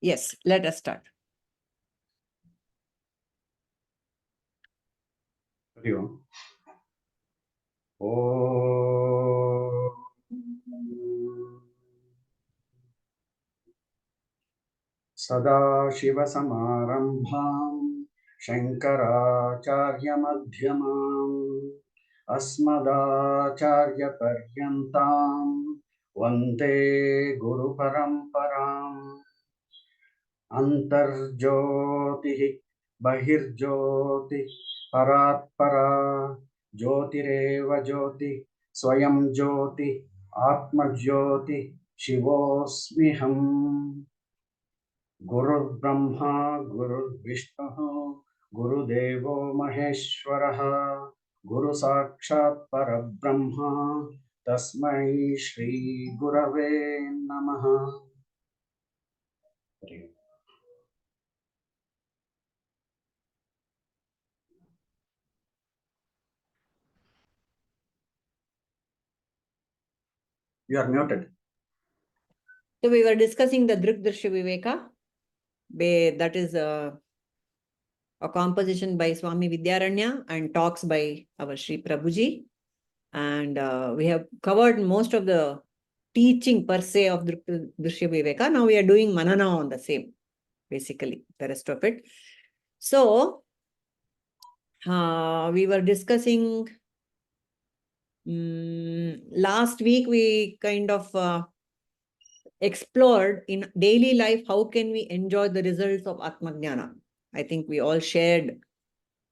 Yes, let us start. Hari Om. सदाशिवसमारम्भाम् शङ्कराचार्यमध्यमाम् अस्मदाचार्यपर्यन्ताम् वन्दे गुरुपरम्पराम् अन्तर्ज्योतिः बहिर्ज्योतिः परात्परा ज्योतिरेव ज्योति स्वयं ज्योति आत्मज्योति शिवोऽस्म्यहम् गुरुर्ब्रह्मा गुरुर्विष्णुः गुरुदेवो महेश्वरः गुरुसाक्षात् परब्रह्मा तस्मै श्रीगुरवे नमः. You are muted. So we were discussing the Drk Drsya Viveka. That is a composition by Swami Vidyaranya and talks by our Sri Prabhuji. And we have covered most of the teaching per se of Drk Drsya Viveka. Now we are doing Manana on the same, basically, the rest of it. So we were discussing last week, we kind of explored in daily life, how can we enjoy the results of Atmajnana? I think we all shared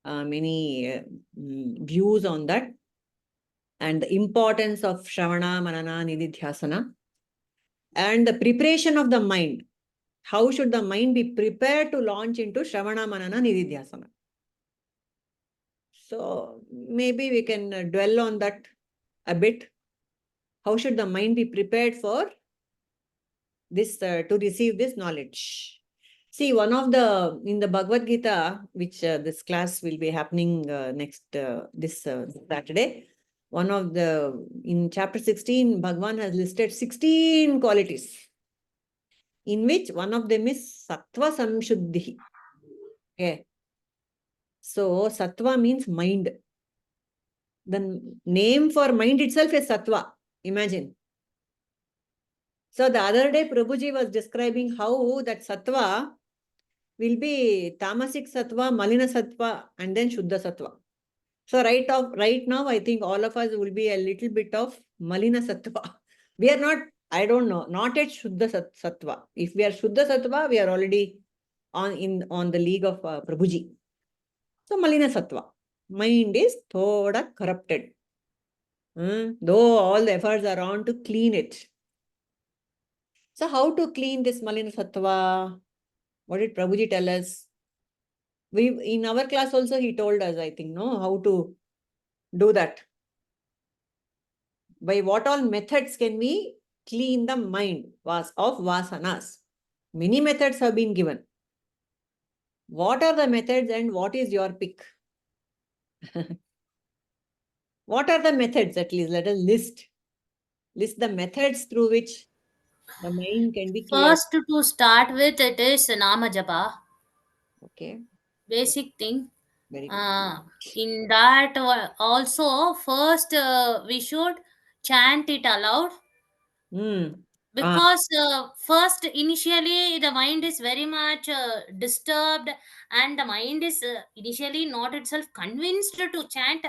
many views on that, and the importance of Shravana, Manana, Nididhyasana, and the preparation of the mind. How should the mind be prepared to launch into Shravana, Manana, Nididhyasana? So maybe we can dwell on that a bit. How should the mind be prepared for this, to receive this knowledge? See, one of the, in the Bhagavad Gita, which this class will be happening next, this Saturday, one of the, in chapter 16, Bhagavan has listed 16 qualities, in which one of them is Sattva Samshuddhi. Okay. So, Sattva means mind. The name for mind itself is Sattva. Imagine. So, the other day, Prabhuji was describing how that Sattva will be Tamasic Sattva, Malina Sattva, and then Shuddha Sattva. So right now, I think all of us will be a little bit of Malina Sattva. We are not, I don't know, not at Shuddha Sattva. If we are Shuddha Sattva, we are already on the league of Prabhuji. So Malina Sattva. Mind is thoda corrupted. Though all the efforts are on to clean it. So how to clean this Malina Sattva? What did Prabhuji tell us? In our class also, he told us, I think, no, how to do that. By what all methods can we clean the mind of vasanas? Many methods have been given. What are the methods and what is your pick? What are the methods? At least let us list the methods through which the mind can be cleared. First, to start with, it is Nama Japa. Okay. Basic thing. Very good. In that also, first we should chant it aloud. Because first, initially, the mind is very much disturbed, and the mind is initially not itself convinced to chant.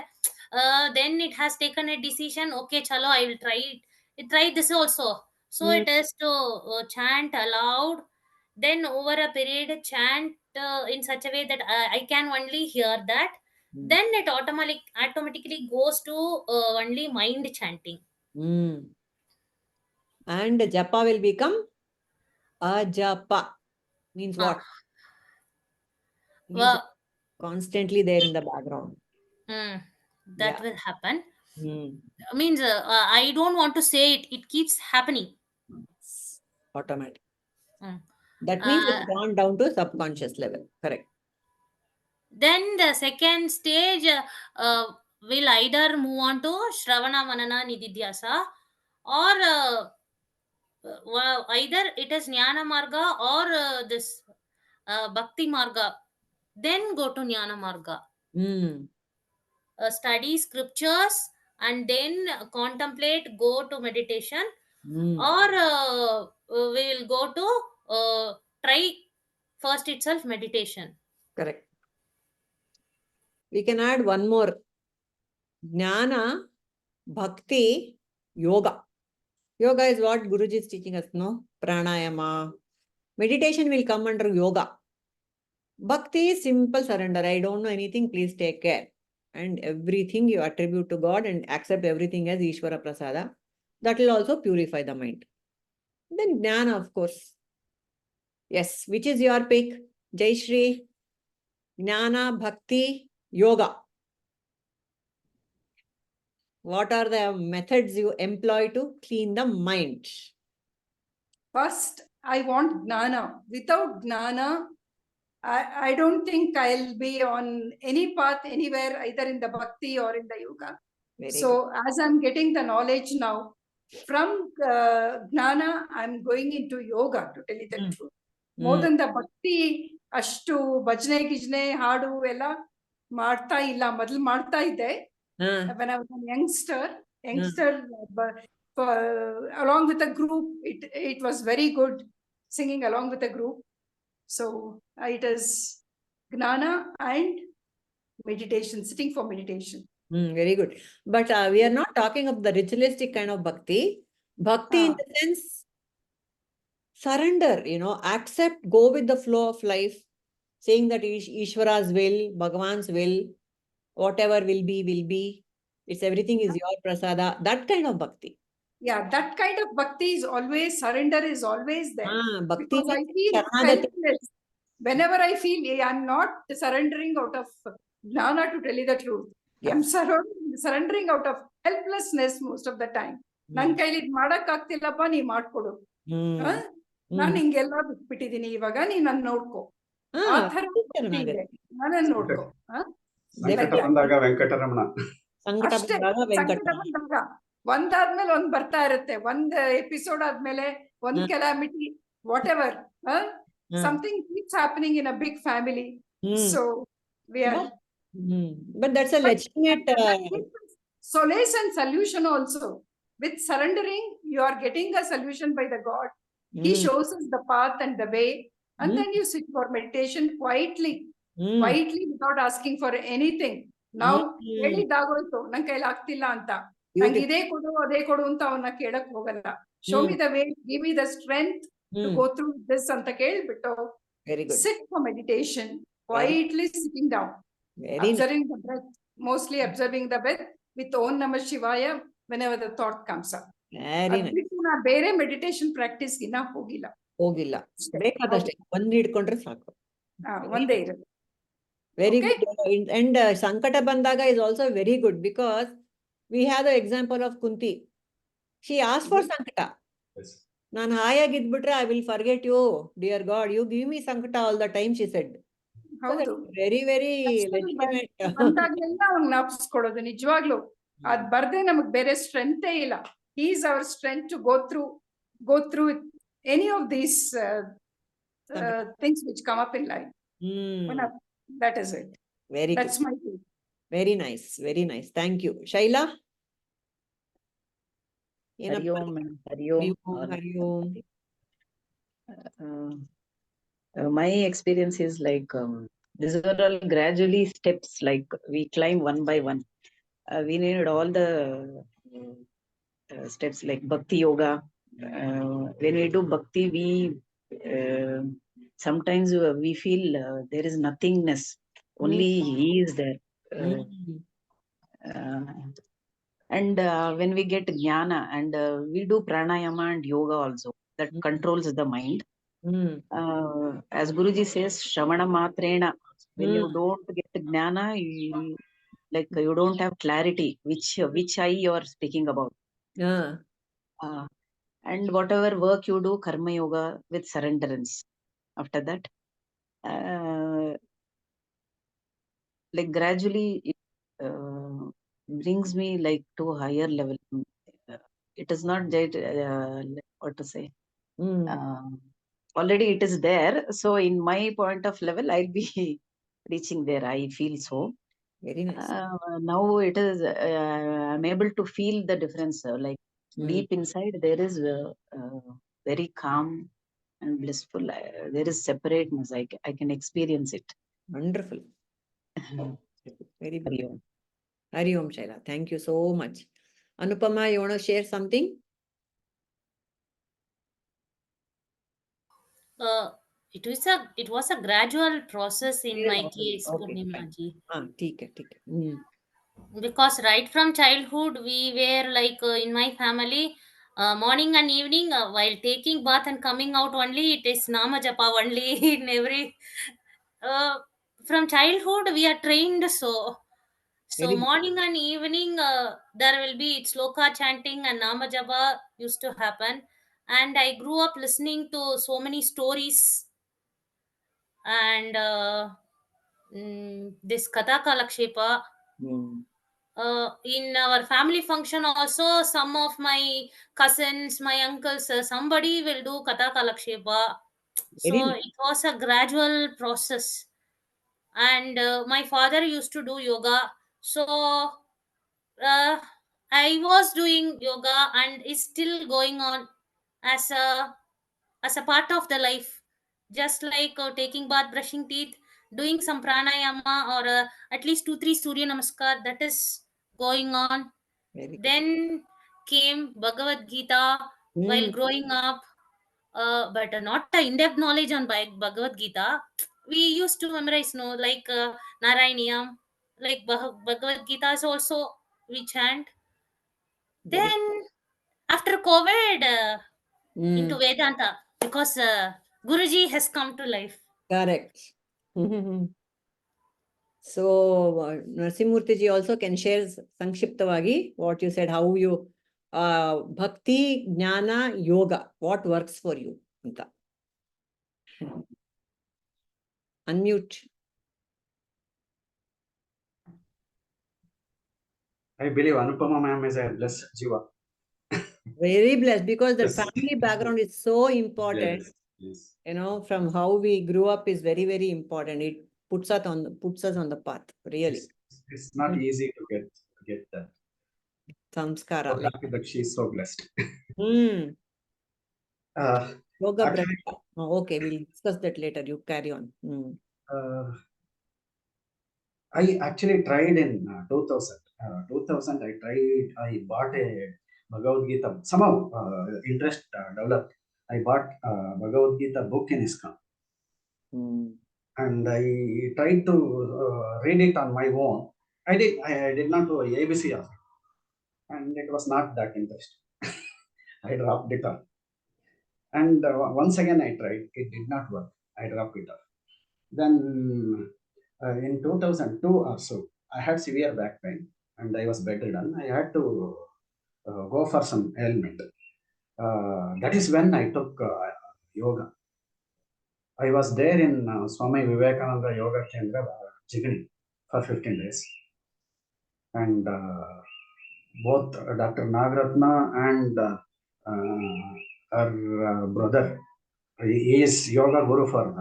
Then it has taken a decision. Okay, chalo, I will try it. Try this also. So it is to chant aloud. Then over a period, chant in such a way that I can only hear that. Then it automatically goes to only mind chanting. And japa will become ajapa. Means what? Means constantly there in the background. That will happen. Means I don't want to say it. It keeps happening. Automatic. That means it's gone down to subconscious level. Correct. Then the second stage will either move on to Shravana, Manana, Nididhyasa, or either it is Jnana Marga or this Bhakti Marga, then go to Jnana Marga. Hmm. Study scriptures and then contemplate, go to meditation, Hmm. or we will go to try first itself meditation. Correct. We can add one more. Jnana, Bhakti, Yoga. Yoga is what Guruji is teaching us, no? Pranayama. Meditation will come under yoga. Bhakti is simple surrender. I don't know anything, please take care. And everything you attribute to God and accept everything as Ishvara Prasada. That will also purify the mind. Then Jnana, of course. Yes, which is your pick? Jai Shri, Jnana, Bhakti, Yoga. What are the methods you employ to clean the mind? First, I want Gnana. Without Gnana, I don't think I'll be on any path anywhere, either in the Bhakti or in the Yoga. Very So, as I'm getting the knowledge now, from Gnana, I'm going into Yoga, to tell you the Mm. truth. More Mm. than the Bhakti, ಅಷ್ಟು ಭಜನೆ ಗಿಜ್ನೆ ಹಾಡು ಎಲ್ಲ ಮಾಡ್ತಾ ಇಲ್ಲ. ಮೊದಲು ಮಾಡ್ತಾ ಇದ್ದೆ. When I was a youngster, along with a group, it was very good singing along with a group. So it is Gnana and meditation, sitting for meditation. Very good. But we are not talking of the ritualistic kind of bhakti. Bhakti in the sense, surrender, accept, go with the flow of life, saying that Ishvara's will, Bhagavan's will, whatever will be. It's everything is your prasada. That kind of bhakti. Yeah, that kind of bhakti is always, surrender is always there. Bhakti Because I means feel Sharanagati. helpless. Whenever I feel I'm not surrendering out of Gnana, to tell you the truth. Yeah. I'm surrendering out of helplessness most of the time. ನನ್ ಕೈಲಿ ಇದು ಮಾಡಕ್ ಆಗ್ತಿಲ್ಲಪ್ಪ, ನೀ ಮಾಡ್ಕೊಡು. ನಾನು ಹಿಂಗೆಲ್ಲ ಬಿಟ್ಬಿಟ್ಟಿದೀನಿ, ಇವಾಗ ನೀ ನನ್ ನೋಡ್ಕೊ. ಆ ತರ ಇದೆ, ನಾನನ್ನ ನೋಡ್ಕೊ. ಸಂಕಟ ಬಂದಾಗ ವೆಂಕಟರಮಣ. ಅಷ್ಟೇ, ಸಂಕಟ ಬಂದಾಗ ಒಂದಾದ್ಮೇಲೆ ಒಂದ್ ಬರ್ತಾ ಇರುತ್ತೆ. ಒಂದ್ ಎಪಿಸೋಡ್ ಆದ್ಮೇಲೆ ಒಂದ್ calamity, what ever, something keeps happening in a big family. So we are but that's a legitimate solace and solution also. With surrendering, you are getting a solution by the God. He shows us the path and the way, and then you sit for meditation quietly without asking for anything. Now ಹೇಳಿದಾಗೋಯ್ತು, ನನ್ ಕೈಲಿ ಆಗ್ತಿಲ್ಲ ಅಂತ, ನಂಗೆ ಇದೇ ಕೊಡು ಅದೇ ಕೊಡು ಅಂತ ಅವನ್ನ ಕೇಳಕ್ ಹೋಗಲ್ಲ. Show me the way, give me the strength to go through this ಅಂತ ಕೇಳ್ಬಿಟ್ಟು sit for meditation, quietly sitting down, observing the breath, mostly observing the breath with Om Namah Shivaya whenever the thought comes up. ಅದ್ಬಿಟ್ಟು ನಾ ಬೇರೆ meditation practice ಇನ್ನ ಹೋಗಿಲ್ಲ. ಬೇಕಾದಷ್ಟೇ ಒಂದ್ ಹಿಡ್ಕೊಂಡ್ರೆ ಸಾಕು. ಒಂದೇ ಇರೋದು. Very good. And Sankata Bandaga is also very good because we have the example of Kunti. She asked for Sankata. Yes. Nan hayagidbitre, I will forget you, dear God. You give me Sankata all the time, she said. ಹೌದು, very legitimate. ಬಂದಾಗ್ಲೆಲ್ಲ ಅವ್ನ್ ಜ್ಞಾಪಿಸ್ಕೊಡೋದು. ನಿಜವಾಗ್ಲು ಅದ್ ಬರ್ದೆ ನಮಗ್ ಬೇರೆ ಸ್ಟ್ರೆಂತೇ ಇಲ್ಲ. He is our strength to go through any of these things which come up in life. That is it. That's good. my view. Very nice. Thank you. Shaila? Hari Om. My experience is like these are all gradually steps, like we climb one by one. We need all the steps like Bhakti Yoga. When we do Bhakti, we sometimes we feel there is nothingness. Only He is there. And when we get Jnana, and we do Pranayama and Yoga also, that controls the mind. As Guruji says, Shravana Matrena, when you don't get Jnana, you don't have clarity, which eye you are speaking about. And whatever work you do, Karma Yoga with surrenderance. After that, like gradually it brings me like to a higher level. it is not that, what to say. Mm. Already it is there. So in my point of level, I'll be reaching there. I feel so. Very nice. Now it is, I'm able to feel the difference. Like deep inside, there is very calm and blissful. There is separateness. I can experience it. Wonderful. Very good. Hari Om. Hari Om, Shaila. Thank you so much. Anupama, you want to share something? It was a gradual process in my case, Okay. Purnima ji. ठीक है. Because right from childhood we were like in my family, morning and evening, while taking bath and coming out only, it is nama japa only in every uh, from childhood we are trained so Very good. morning and evening, there will be sloka chanting and nama japa used to happen, and I grew up listening to so many stories, and this katha kalakshepa. In our family function also, some of my cousins, my uncles, somebody will do katha kalakshepa. Very So nice. it was a gradual process, and my father used to do yoga. So I was doing yoga, and it's still going on as a part of the life, just like taking bath, brushing teeth, doing some pranayama, or at least 2 3 surya namaskar, that is going on. Very good. Then came Bhagavad Gita while growing up, but not a in-depth knowledge on Bhagavad Gita. We used to memorize, no, like Narayaniyam, like Bhagavad Gita is also we chant. Very Then after COVID, into Mm. Vedanta, because Guruji has come to life. Correct. So, Narasimurti ji also can share Sankshiptavagi what you said, how you Bhakti, Jnana, Yoga, what works for you. Anta. Unmute. I believe Anupama ma'am is a blessed jiva. Very blessed, because the Yes. family background is so important. Yes. You know, from how we grew up is very, very important. It puts us on the path, really. It's not easy to get that. Samskara. So happy that she is so blessed. Yoga Actually, Brahma. Oh, okay, we'll discuss that later. You carry on. I actually tried in 2000. 2000, I bought a Bhagavad Gita. Somehow interest developed. I bought Bhagavad Gita book in ISKCON. And I tried to read it on my own. I did not do ABC also. And it was not that interesting. I dropped it off. And once again I tried. It did not work. I dropped it off. Then in 2002 or so, I had severe back pain and I was bedridden. I had to go for some ailment. That is when I took yoga. I was there in Swami Vivekananda Yoga Kendra, Jigani, for 15 days. And both Dr. Nagratna and her brother, he is yoga guru for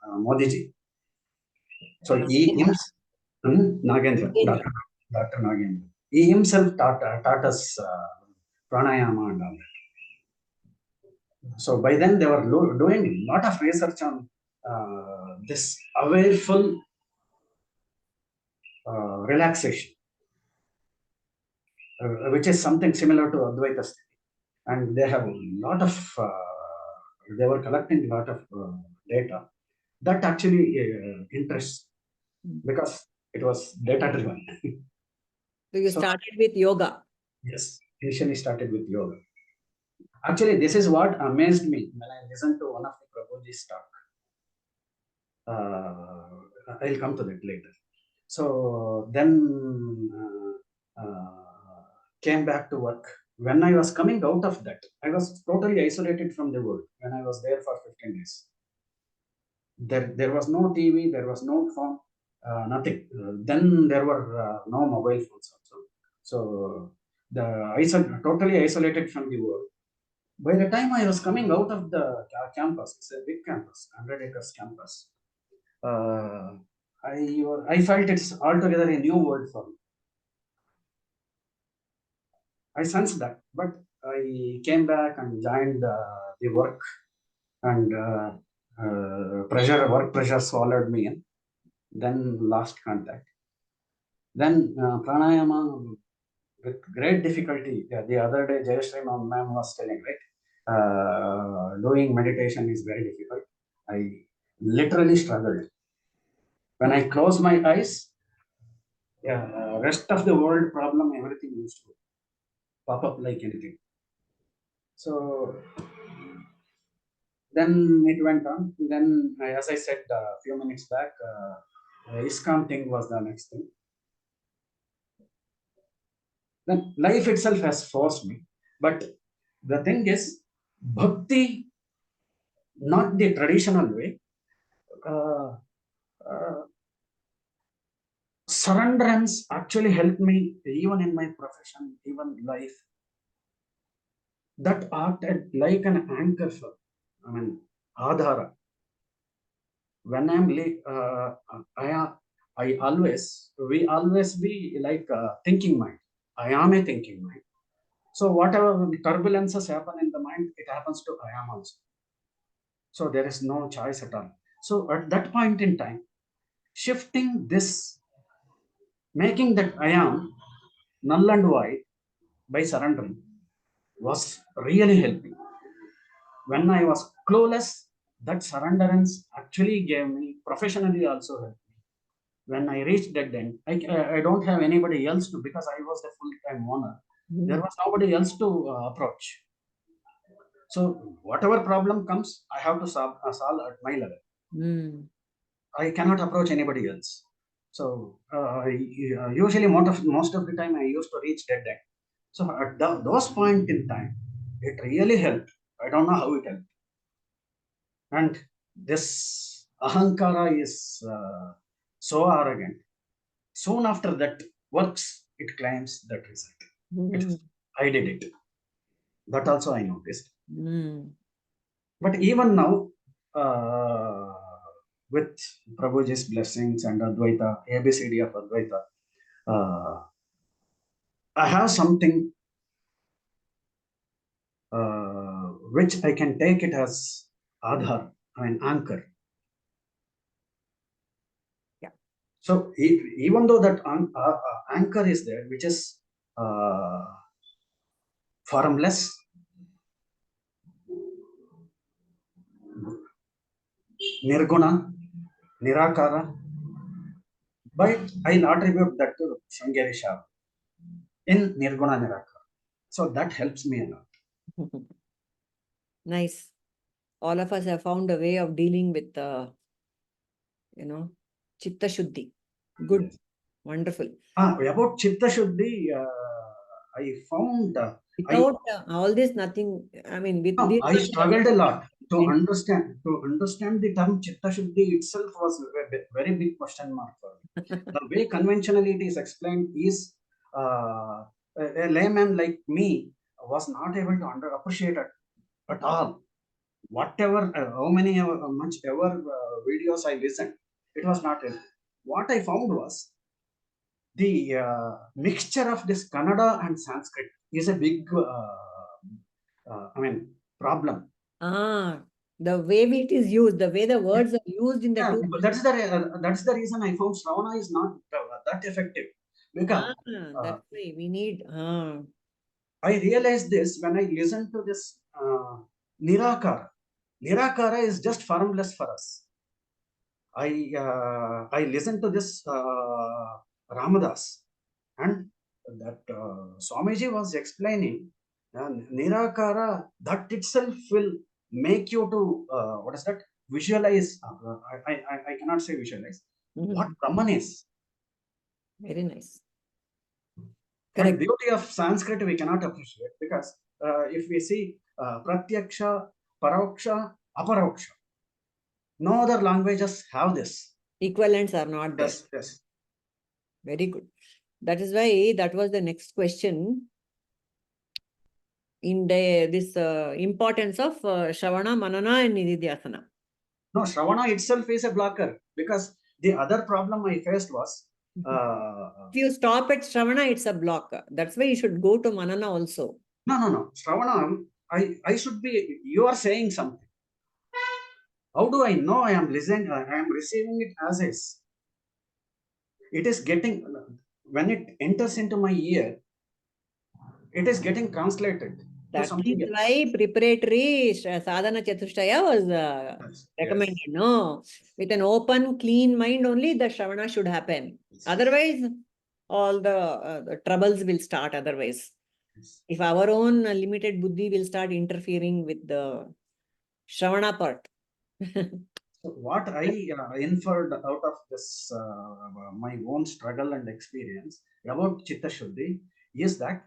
Modi ji. So he himself, Nagendra, Dr. Nagendra, he himself taught us pranayama and all that. So by then they were doing a lot of research on this awareful relaxation, which is something similar to Advaita Sthiti. And they have a lot of, they were collecting a lot of data that actually interests, because it was data driven. So you started with yoga. Yes, initially started with yoga. Actually, this is what amazed me when I listened to one of the Prabhuji's talk. I'll come to that later. So then came back to work. When I was coming out of that, I was totally isolated from the world when I was there for 15 days. There was no TV, there was no phone, nothing. Then there were no mobile phones also. So totally isolated from the world. By the time I was coming out of the campus, it's a big campus, 100 acres campus, I felt it's altogether a new world for me. I sensed that, but I came back and joined the work, and work pressure swallowed me in. Then lost contact. Then pranayama with great difficulty. The other day, Jayashree ma'am was telling, right? Doing meditation is very difficult. I literally struggled. When I close my eyes, rest of the world problem, everything used to pop up like anything. So then it went on. Then, as I said a few minutes back, ISKCON thing was the next thing. Then life itself has forced me. But the thing is, bhakti, not the traditional way, surrenderance actually helped me even in my profession, even life. That acted like an anchor for, adhara. When I'm late, we always be like thinking mind. I am a thinking mind. So whatever turbulences happen in the mind, it happens to I am also. So there is no choice at all. So at that point in time, shifting this, making that I am null and void by surrendering was really helping. When I was clueless, that surrenderance actually gave me, professionally also helped me. When I reached that end, I don't have anybody else to, because I was the full-time owner. There was nobody else to approach. So whatever problem comes, I have to solve at my level. I cannot approach anybody else. So usually most of the time I used to reach dead end. So at those point in time, it really helped. I don't know how it helped. And this ahankara is so arrogant. Soon after that works, it claims that result. I did it. That also I noticed. But even now, with Prabhuji's blessings and Advaita, ABCD of Advaita, I have something which I can take it as Adhar, anchor. Yeah. So even though that anchor is there, which is formless, nirguna, nirakara, but I'll attribute that to Sringeri Shah in nirguna nirakara. So that helps me a lot. Nice. All of us have found a way of dealing with, Chitta Shuddhi. Good. Yes. Wonderful. About Chitta Shuddhi, I found... Without all this, nothing, I struggled a lot to understand the term Chitta Shuddhi itself was a very big question mark for me. The way conventionally it is explained is a layman like me was not able to appreciate it at all. Whatever, much ever videos I listened, it was not able. What I found was the mixture of this Kannada and Sanskrit is a big problem. The way it is used, the way the words are used in the two. That's the reason I found Shravana is not that effective. Because that's why we need. I realized this when I listened to this Nirakara. Nirakara is just formless for us. I listened to this Ramadas, and that Swamiji was explaining Nirakara, that itself will make you to what is that? Visualize. I cannot say visualize. What Brahman is. Very nice. Correct. The beauty of Sanskrit we cannot appreciate, because if we see Pratyaksha, Paroksha, Aparoksha, no other languages have this. Equivalents are not there. Yes. Very good. That is why that was the next question. in this importance of Shravana, Manana and Nididhyasana. No, Shravana itself is a blocker, because the other problem I faced was If you stop at Shravana, it's a block. That's why you should go to Manana also. no. Shravana, I should be, you are saying something. How do I know I am listening? I am receiving it as is. It is getting, when it enters into my ear, it is getting translated to That something is else. why preparatory sadhana chatushtaya was Yes, recommended. yes. No, with an open, clean mind only the Shravana should happen. Otherwise, all the troubles will start otherwise. Yes. If our own limited buddhi will start interfering with the Shravana part. So what I inferred out of this, my own struggle and experience about Chitta Shuddhi is that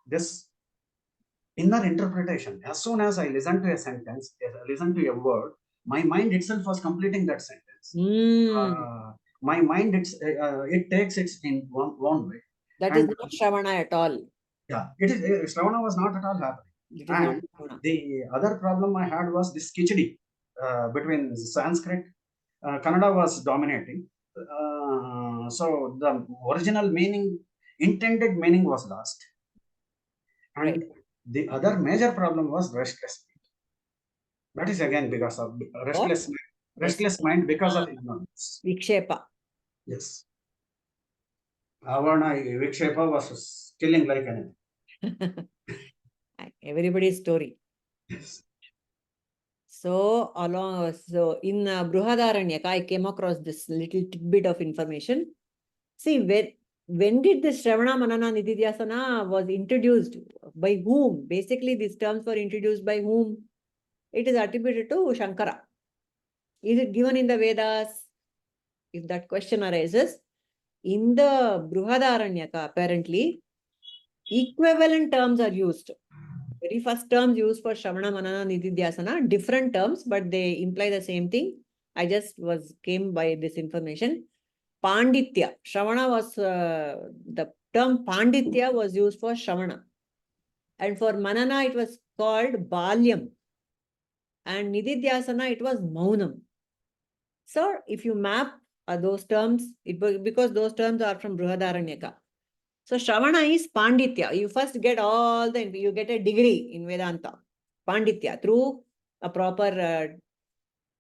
this inner interpretation, as soon as I listen to a sentence, listen to a word, my mind itself was completing that sentence. My mind, it takes it in one way. That And is not Shravana at all. yeah, it is, Shravana was not at all happening. It is And not Shravana. the other problem I had was this khichdi between Sanskrit, Kannada was dominating. So the original meaning, intended meaning was lost. And Right. the other major problem was restless mind. That is again because of restless mind because of ignorance. Vikshepa. Yes. Avarna Vikshepa was killing like anything. Everybody's story. Yes. So in Brihadaranyaka, I came across this little tidbit of information. See, when did this Shravana, Manana, Nididhyasana was introduced? By whom? Basically, these terms were introduced by whom? It is attributed to Shankara. Is it given in the Vedas? If that question arises, in the Brihadaranyaka, apparently, equivalent terms are used. Very first terms used for Shravana, Manana, Nididhyasana, different terms, but they imply the same thing. I just came by this information. Panditya. Shravana was, the term Panditya was used for Shravana. And for Manana, it was called Balyam. And Nididhyasana, it was Maunam. So, if you map those terms, because those terms are from Brihadaranyaka. So, Shravana is Panditya. You first get you get a degree in Vedanta. Panditya, through a proper,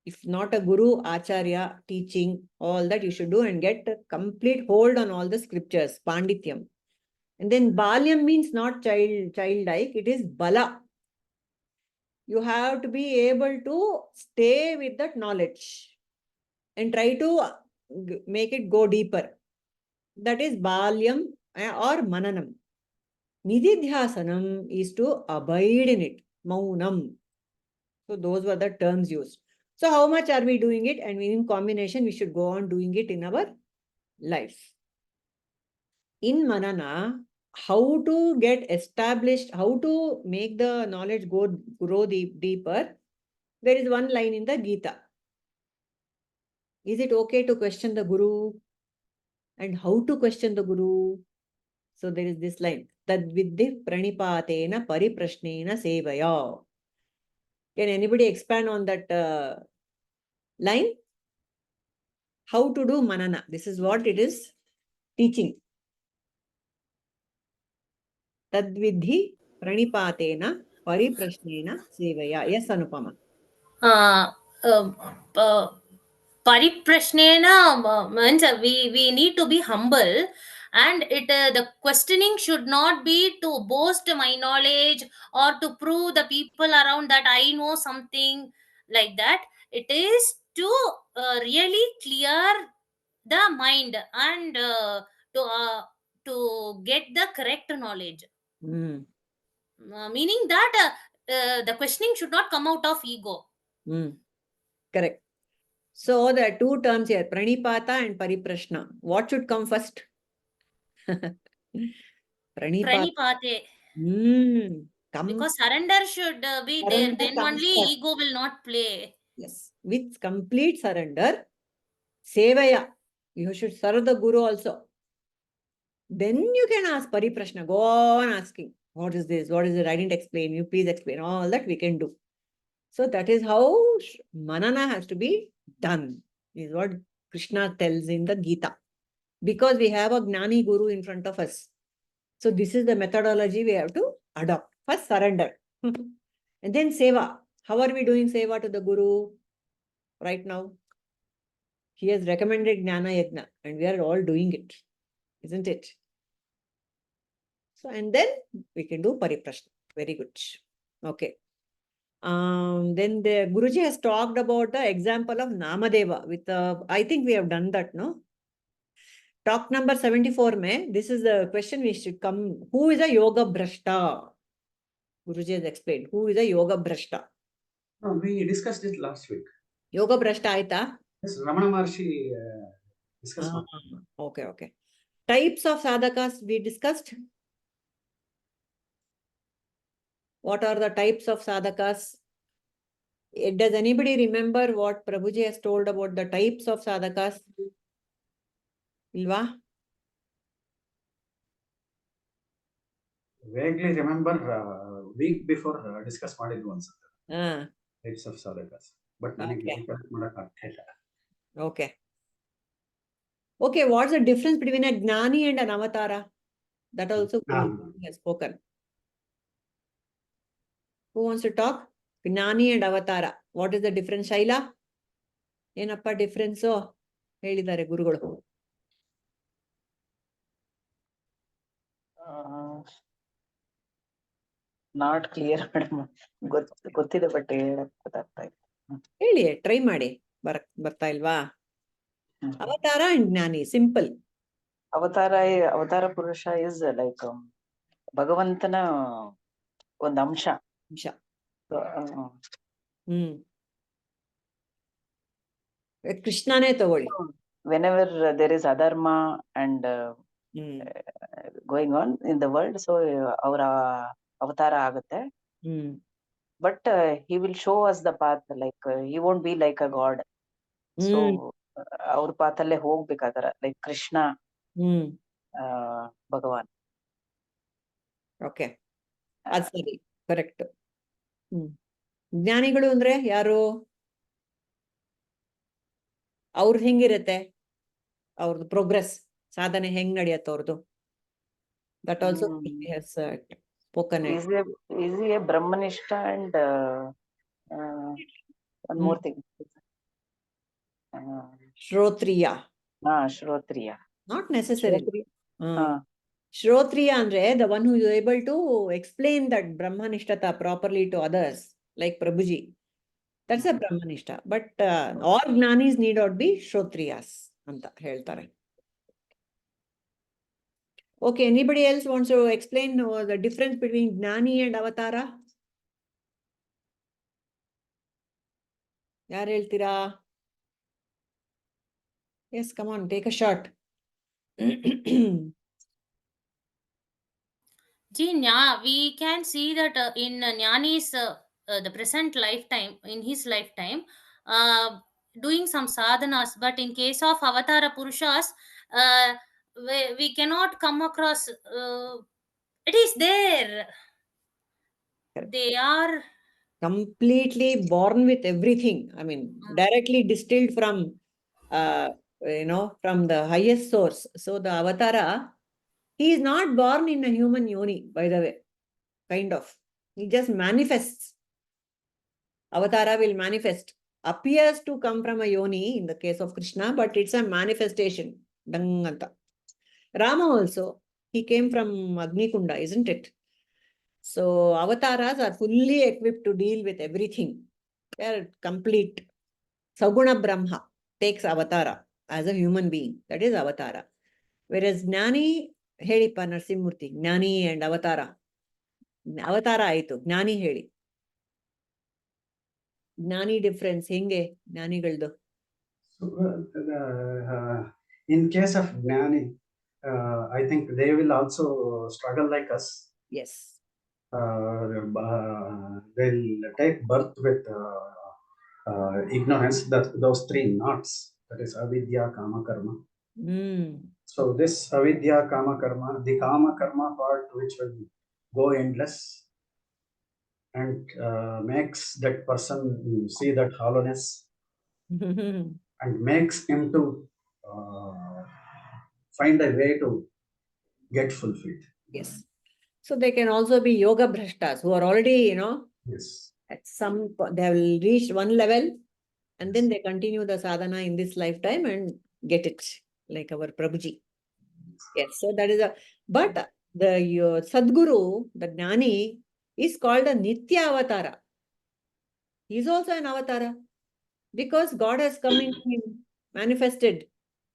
if not a guru, acharya, teaching, all that you should do and get a complete hold on all the scriptures, Pandityam. And then Balyam means not childlike, it is Bala. You have to be able to stay with that knowledge and try to make it go deeper. That is Balyam or Mananam. Nididhyasanam is to abide in it, Maunam. So those were the terms used. So how much are we doing it? And in combination, we should go on doing it in our life. In Manana, how to get established, how to make the knowledge grow deeper, there is one line in the Gita. Is it okay to question the Guru? And how to question the Guru? So there is this line. Tad viddhi pranipatena pariprashnena sevaya. Can anybody expand on that line? How to do Manana. This is what it is teaching. Tadvidhi pranipatena pariprashnena sevaya. Yes, Anupama. Pariprashnena means we need to be humble, and the questioning should not be to boast my knowledge or to prove the people around that I know something like that. It is to really clear the mind and to get the correct knowledge. Meaning that the questioning should not come out of ego. Correct. So there are two terms here, pranipata and pariprashna. What should come first? Pranipate. Because surrender should be there. Then only ego will not play. Yes. With complete surrender, sevaya. You should serve the Guru also. Then you can ask pariprashna. Go on asking. what is this? What is it? I didn't explain. You please explain. All that we can do. So that is how Manana has to be done, is what Krishna tells in the Gita. Because we have a Gnani Guru in front of us. So this is the methodology we have to adopt. First, surrender. And then Seva. How are we doing Seva to the Guru right now? He has recommended Jnana Yajna and we are all doing it, isn't it? So, and then we can do Pariprashna. Very good. Okay. Then the Guruji has talked about the example of Namadeva with I think we have done that, no? Talk number 74 mein, this is the question we should come. Who is a Yoga Brashta? Guruji has explained. Who is a Yoga Brashta? No, we discussed it last week. Yoga Brashta aita? Yes, Ramana Maharshi discussed. Okay, okay. Types of sadhakas we discussed. What are the types of sadhakas? Does anybody remember what Prabhuji has told about the types of sadhakas? Ilva? Vaguely remember week before discuss ಮಾಡಿದ್ವಿ once. Types of sadhakas. But Okay. Okay, what's the difference between a Gnani and an Avatara? That also Guruji has spoken. Who wants to talk? Gnani and Avatara. What is the difference, Shaila? Yenappa difference? Helidare Gurugalu. Not clear, madam. ಗೊತ್ತಿದೆ but ಗೊತ್ತಾಗ್ತಾ ಇಲ್ಲ. ಹೇಳಿ, try ಮಾಡಿ. ಬರ್ತಾ ಇಲ್ವಾ? ಅವತಾರ and ಜ್ಞಾನಿ, simple. ಅವತಾರ ಪುರುಷ ಇಸ್ ಲೈಕ್ ಭಗವಂತನ ಒಂದು ಅಂಶ. ಕೃಷ್ಣನೇ ತಗೊಳ್ಳಿ. Whenever there is adharma and going on in the world, so ಅವರ ಅವತಾರ ಆಗುತ್ತೆ. But he will show us the path, like he won't be like a god. So ಅವ್ರ ಪಾತಲ್ಲೇ ಹೋಗ್ಬೇಕಾದ್ರ ಲೈಕ್ ಕೃಷ್ಣ ಭಗವಾನ್. ಓಕೆ, ಅದ್ ಸರಿ, ಕರೆಕ್ಟ್. ಜ್ಞಾನಿಗಳು ಅಂದ್ರೆ ಯಾರು? ಅವ್ರದ್ದು ಹೆಂಗಿರುತ್ತೆ? ಅವ್ರದ್ದು ಪ್ರೋಗ್ರೆಸ್, ಸಾಧನೆ ಹೆಂಗ್ ನಡೆಯತ್ತೆ ಅವ್ರದ್ದು? That also spoken. Is he a Brahmanishta and one more thing? Shrotriya. Shrotriya. Not necessarily. Shrotriya andre the one who is able to explain that Brahmanishtata properly to others, like Prabhuji. That's a Brahmanishta. But all Jnanis need not be Shrotriyas. Anta ಹೇಳ್ತಾರೆ. Okay, anybody else wants to explain the difference between Gnani and Avatara? ಯಾರು ಹೇಳ್ತೀರಾ? Yes, come on, take a shot. We can see that in Jnani's the present lifetime, in his lifetime, doing some sadhanas, but in case of Avatara Purushas, we cannot come across. It is there. They are completely born with everything. I mean, directly distilled from, from the highest source. So the Avatara, he is not born in a human yoni, by the way, kind of. He just manifests. Avatara will manifest. Appears to come from a yoni in the case of Krishna, but it's a manifestation. Danganta. Rama also, he came from Agnikunda, isn't it? So avatars are fully equipped to deal with everything. They are complete. Saguna Brahma takes avatara as a human being. That is avatara. Whereas Gnani, ಹೇಳಿಪ್ಪ Narasimhamurthy, ಜ್ಞಾನಿ and ಅವತಾರ. ಅವತಾರ ಆಯ್ತು, ಜ್ಞಾನಿ ಹೇಳಿ. ಜ್ಞಾನಿ difference ಹೆಂಗೆ ಜ್ಞಾನಿಗಳದು? In case of Gnani, I think they will also struggle like us. Yes. They'll take birth with ignorance, that those three knots, that is avidya, kama, karma. So this avidya, kama, karma, the kama karma part, which will go endless and makes that person see that hollowness and makes him to find a way to get fulfilled. Yes. So they can also be yoga bhrashtas who are already, Yes. at some they have reached one level and then Yes. they continue the sadhana in this lifetime and get it, like our Prabhuji. Yes, so that is but your Sadguru, the Jnani, is called a Nitya Avatara. He is also an Avatara because God has come into him, manifested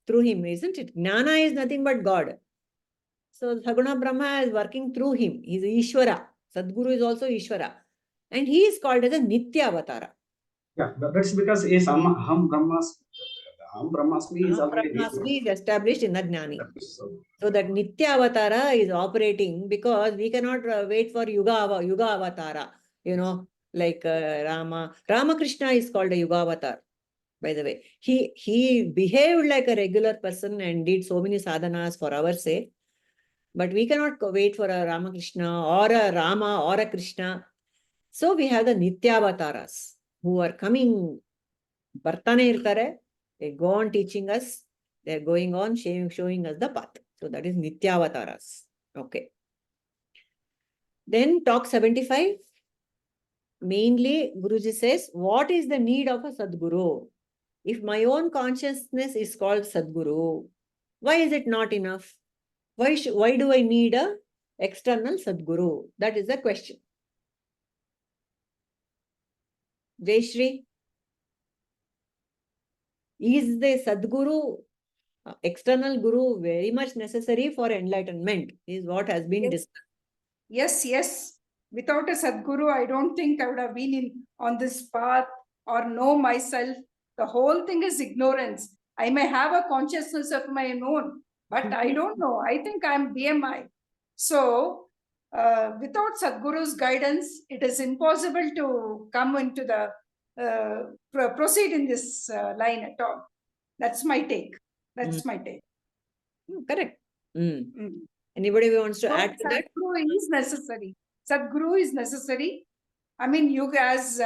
through him, isn't it? Jnana is nothing but God. So Saguna Brahma is working through him. He is Ishvara. Sadguru is also Ishvara. And he is called as a Nitya Avatara. Yeah, that's because is Aham Brahmasmi is Aham already Brahmasmi is established in the Jnani. so, So that Nitya Avatara is operating because we cannot wait for Yuga Avatara, like Ramakrishna is called a Yuga Avatar, by the way. He behaved like a regular person and did so many sadhanas for our sake. But we cannot wait for a Ramakrishna or a Rama or a Krishna. So we have the Nitya Avataras who are coming, Bartane irtare, they go on teaching us, they're going on showing us the path. So that is Nitya Avataras. Okay. Then talk 75. Mainly, Guruji says, what is the need of a Sadguru? If my own consciousness is called Sadguru, why is it not enough? Why do I need a external Sadguru? That is the question. Jayashri, is the Sadguru, external Guru, very much necessary for enlightenment? Is what has been discussed. Yes. Without a Sadguru, I don't think I would have been on this path or know myself. The whole thing is ignorance. I may have a consciousness of my own, but I don't know. I think I'm BMI. So, without Sadguru's guidance, it is impossible to come into the proceed in this line at all. That's my take. My take. Correct. Anybody wants to add to that? Sadguru is necessary. Sadguru is necessary. I mean, you as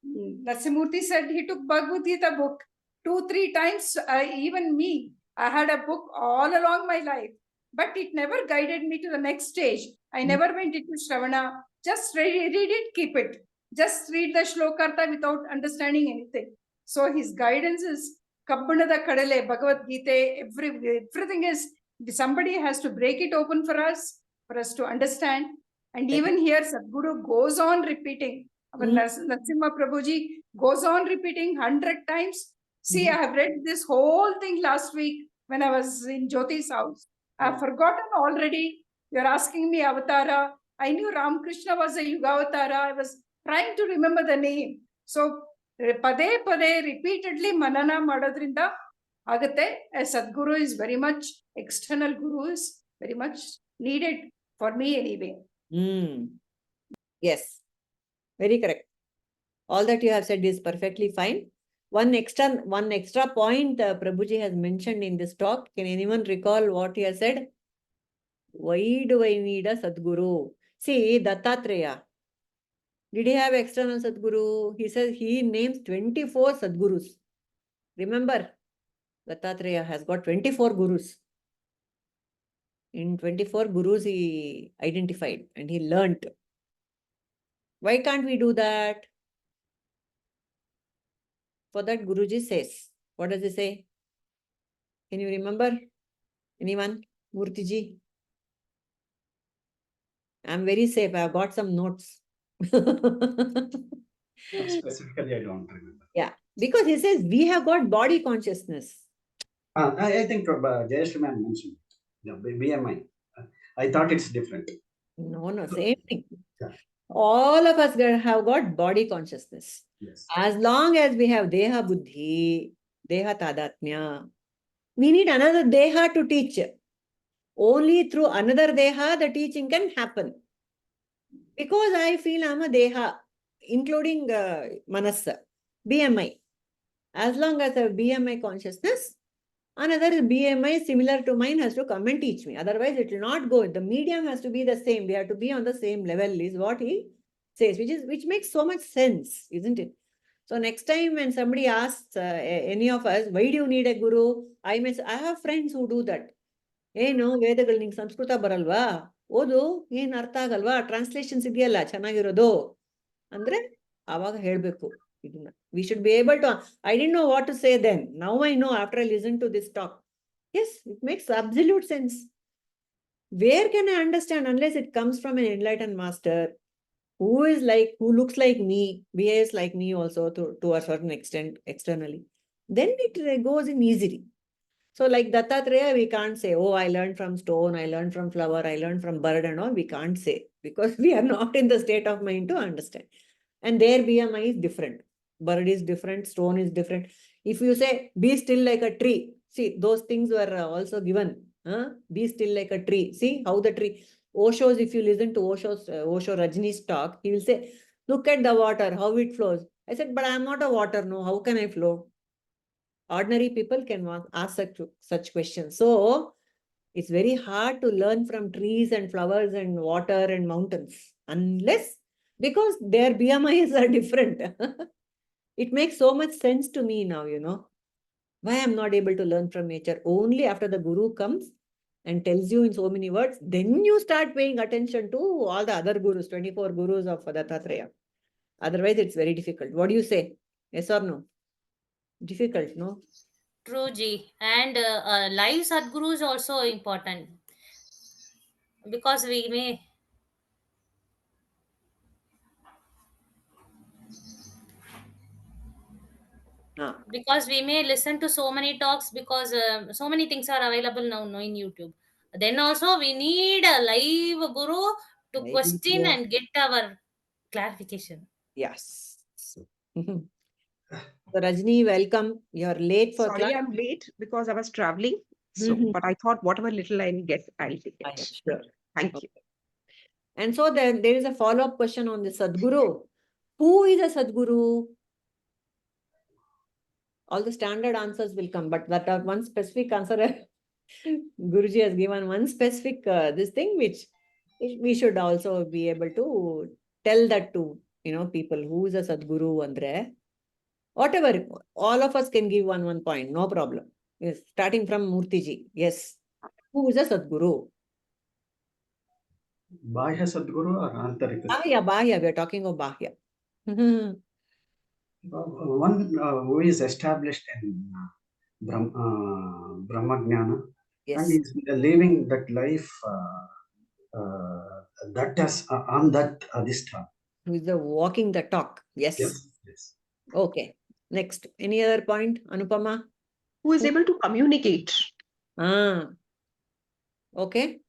Narasimurthy said, he took Bhagavad Gita book 2-3 times. Even me, I had a book all along my life, but it never guided me to the next stage. I never went into Shravana. Just read it, keep it. Just read the shlokartha without understanding anything. So his guidance is Kabbanada Kadale, Bhagavad Gita, everything is, somebody has to break it open for us to understand. And even here, Sadguru goes on repeating. Our Narasimha Prabhuji goes on repeating 100 times. See, I have read this whole thing last week when I was in Jyoti's house. I have forgotten already. You're asking me Avatara. I knew Ramakrishna was a Yuga Avatara. I was trying to remember the name. So, pade repeatedly Manana Madadrinda Agate, a Sadguru is very much, external Guru is very much needed for me anyway. Yes, very correct. All that you have said is perfectly fine. One extra point Prabhuji has mentioned in this talk. Can anyone recall what he has said? Why do I need a Sadguru? See, Dattatreya. Did he have external Sadguru? He says he names 24 Sadgurus. Remember, Dattatreya has got 24 Gurus. In 24 Gurus he identified and he learnt. Why can't we do that? For that Guruji says. What does he say? Can you remember? Anyone? Murtiji? I'm very safe. I've got some notes. Specifically, I don't remember. Yeah, because he says we have got body consciousness. I think Jayashri ma'am mentioned BMI. I thought it's different. No, same thing. Yeah. All of us have got body consciousness. Yes. As long as we have Deha Buddhi, Deha Tadatmya, we need another Deha to teach. Only through another Deha the teaching can happen. Because I feel I'm a Deha, including Manasa, BMI. As long as I have BMI consciousness, Another BMI similar to mine has to come and teach me. Otherwise, it will not go. The medium has to be the same. We have to be on the same level, is what he says, which makes so much sense, isn't it? So next time when somebody asks any of us, why do you need a guru? I have friends who do that. ಏನು ವೇದಗಳು ನಿಂಗೆ ಸಂಸ್ಕೃತ ಬರಲ್ವಾ, ಓದು, ಏನ್ ಅರ್ಥ ಆಗಲ್ವಾ, translations ಇದೆಯಲ್ಲ ಚೆನ್ನಾಗಿರೋದು ಅಂದ್ರೆ ಆವಾಗ ಹೇಳ್ಬೇಕು ಇದನ್ನ. We should be able to. I didn't know what to say then. Now I know after I listened to this talk. Yes, it makes absolute sense. Where can I understand unless it comes from an enlightened master who looks like me, behaves like me also to a certain extent externally? Then it goes in easily. So like Dattatreya, we can't say, oh, I learned from stone, I learned from flower, I learned from bird and all. We can't say because we are not in the state of mind to understand. And their BMI is different. Bird is different, stone is different. If you say, be still like a tree, see, those things were also given. Be still like a tree. See how the tree, Osho's, if you listen to Osho Rajni's talk, he will say, look at the water, how it flows. I said, but I'm not a water, no, how can I flow? Ordinary people can ask such questions. So it's very hard to learn from trees and flowers and water and mountains unless, because their BMIs are different. It makes so much sense to me now, why I'm not able to learn from nature. Only after the guru comes and tells you in so many words, then you start paying attention to all the other gurus, 24 gurus of Dattatreya. Otherwise, it's very difficult. What do you say? Yes or no? Difficult, no? True, Ji. And live Sadguru is also important because we may. Because we may listen to so many talks because so many things are available now in YouTube. Then also we need a live guru to question and get our clarification. Yes. So Rajni, welcome. You're late for Sorry, class. I'm late because I was traveling. So, but I thought whatever little I'll get, I'll take it. Sure. Thank you. And so then there is a follow-up question on the Sadguru. Who is a Sadguru? All the standard answers will come, but that one specific answer, Guruji has given one specific this thing which we should also be able to tell that to people. Who is a Sadguru andre? Whatever, all of us can give one point, no problem. Yes, starting from Murtiji. Yes. Who is a Sadguru? Bahya Sadguru or Antarika? Bahya. We are talking of Bahya. One who is established in Brahmajnana, Yes. and is living that life that has on that adhistha. Who is the walking the talk? Yes. Yes. Okay. Next, any other point, Anupama? Who is able to communicate? Okay.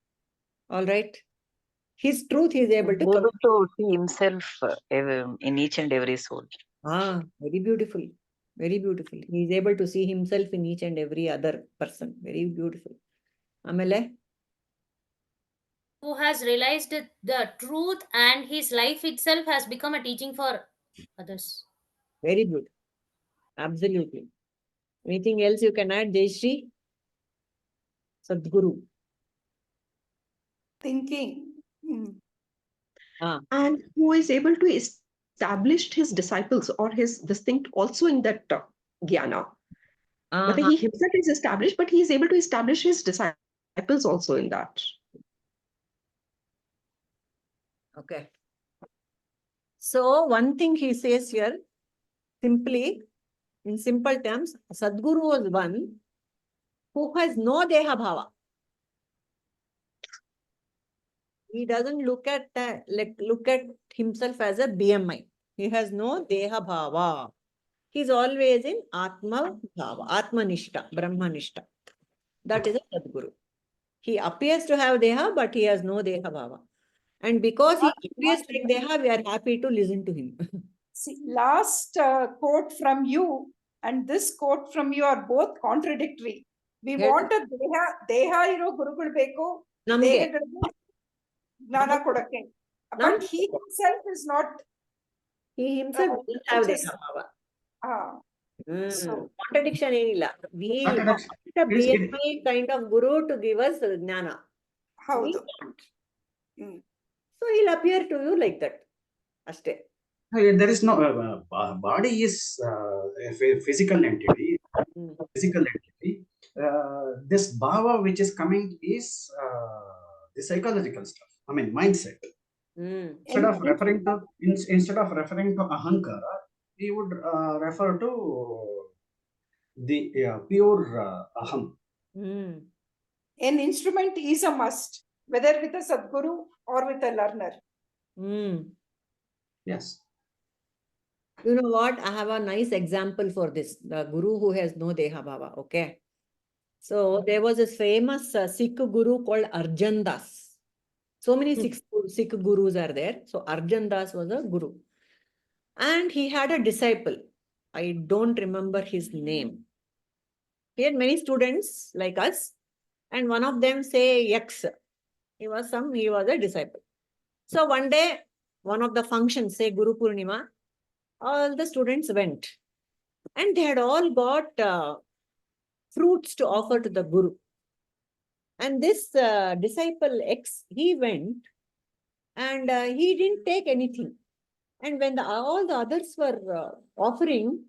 All right. His truth he is able to able to see himself in each and every soul. Very beautiful. Very beautiful. He is able to see himself in each and every other person. Very beautiful. Amele? Who has realized the truth and his life itself has become a teaching for others. Very good. Absolutely. Anything else you can add, Jayashree? Sadguru. Thinking. And who is able to establish his disciples or his distinct also in that jnana. But he himself is established, but he is able to establish his disciples also in that. Okay. So one thing he says here, simply, in simple terms, Sadguru was one who has no Deha Bhava. He doesn't look at himself as a BMI. He has no Deha Bhava. He's always in Atma Bhava, Atmanishta, Brahmanishta. That is a Sadguru. He appears to have Deha, but he has no Deha Bhava. And because he appears like Deha, we are happy to listen to him. See, last quote from you and this quote from you are both contradictory. We want a Deha iro Gurugulu beku, Dehagalige ಜ್ಞಾನ ಕೊಡಕ್ಕೆ. But he himself is not. He himself doesn't have Deha Bhava. So contradiction ಏನilla. a It's- BMI kind of guru to give us jnana. We ಹೌದು can't. Hmm So he'll appear to you like that. Ashte. there is no body is a physical entity. Mm. Physical entity. This bhava which is coming is the psychological stuff. I mean mindset. Mm. Instead of referring to ahankara, we would refer to the pure aham. Mm. an instrument is a must, whether with a Sadguru or with a learner. Mm. Yes. You know what? I have a nice example for this. The guru who has no Deha Bhava. Okay. So there was this famous Sikh guru called Arjan Das. So many Sikh gurus are there. So Arjan Das was a guru. And he had a disciple. I don't remember his name. He had many students like us. And one of them say X. He was a disciple. So one day, one of the functions, say Guru Purnima, all the students went. And they had all got fruits to offer to the Guru. And this disciple X, he went and he didn't take anything. And when all the others were offering,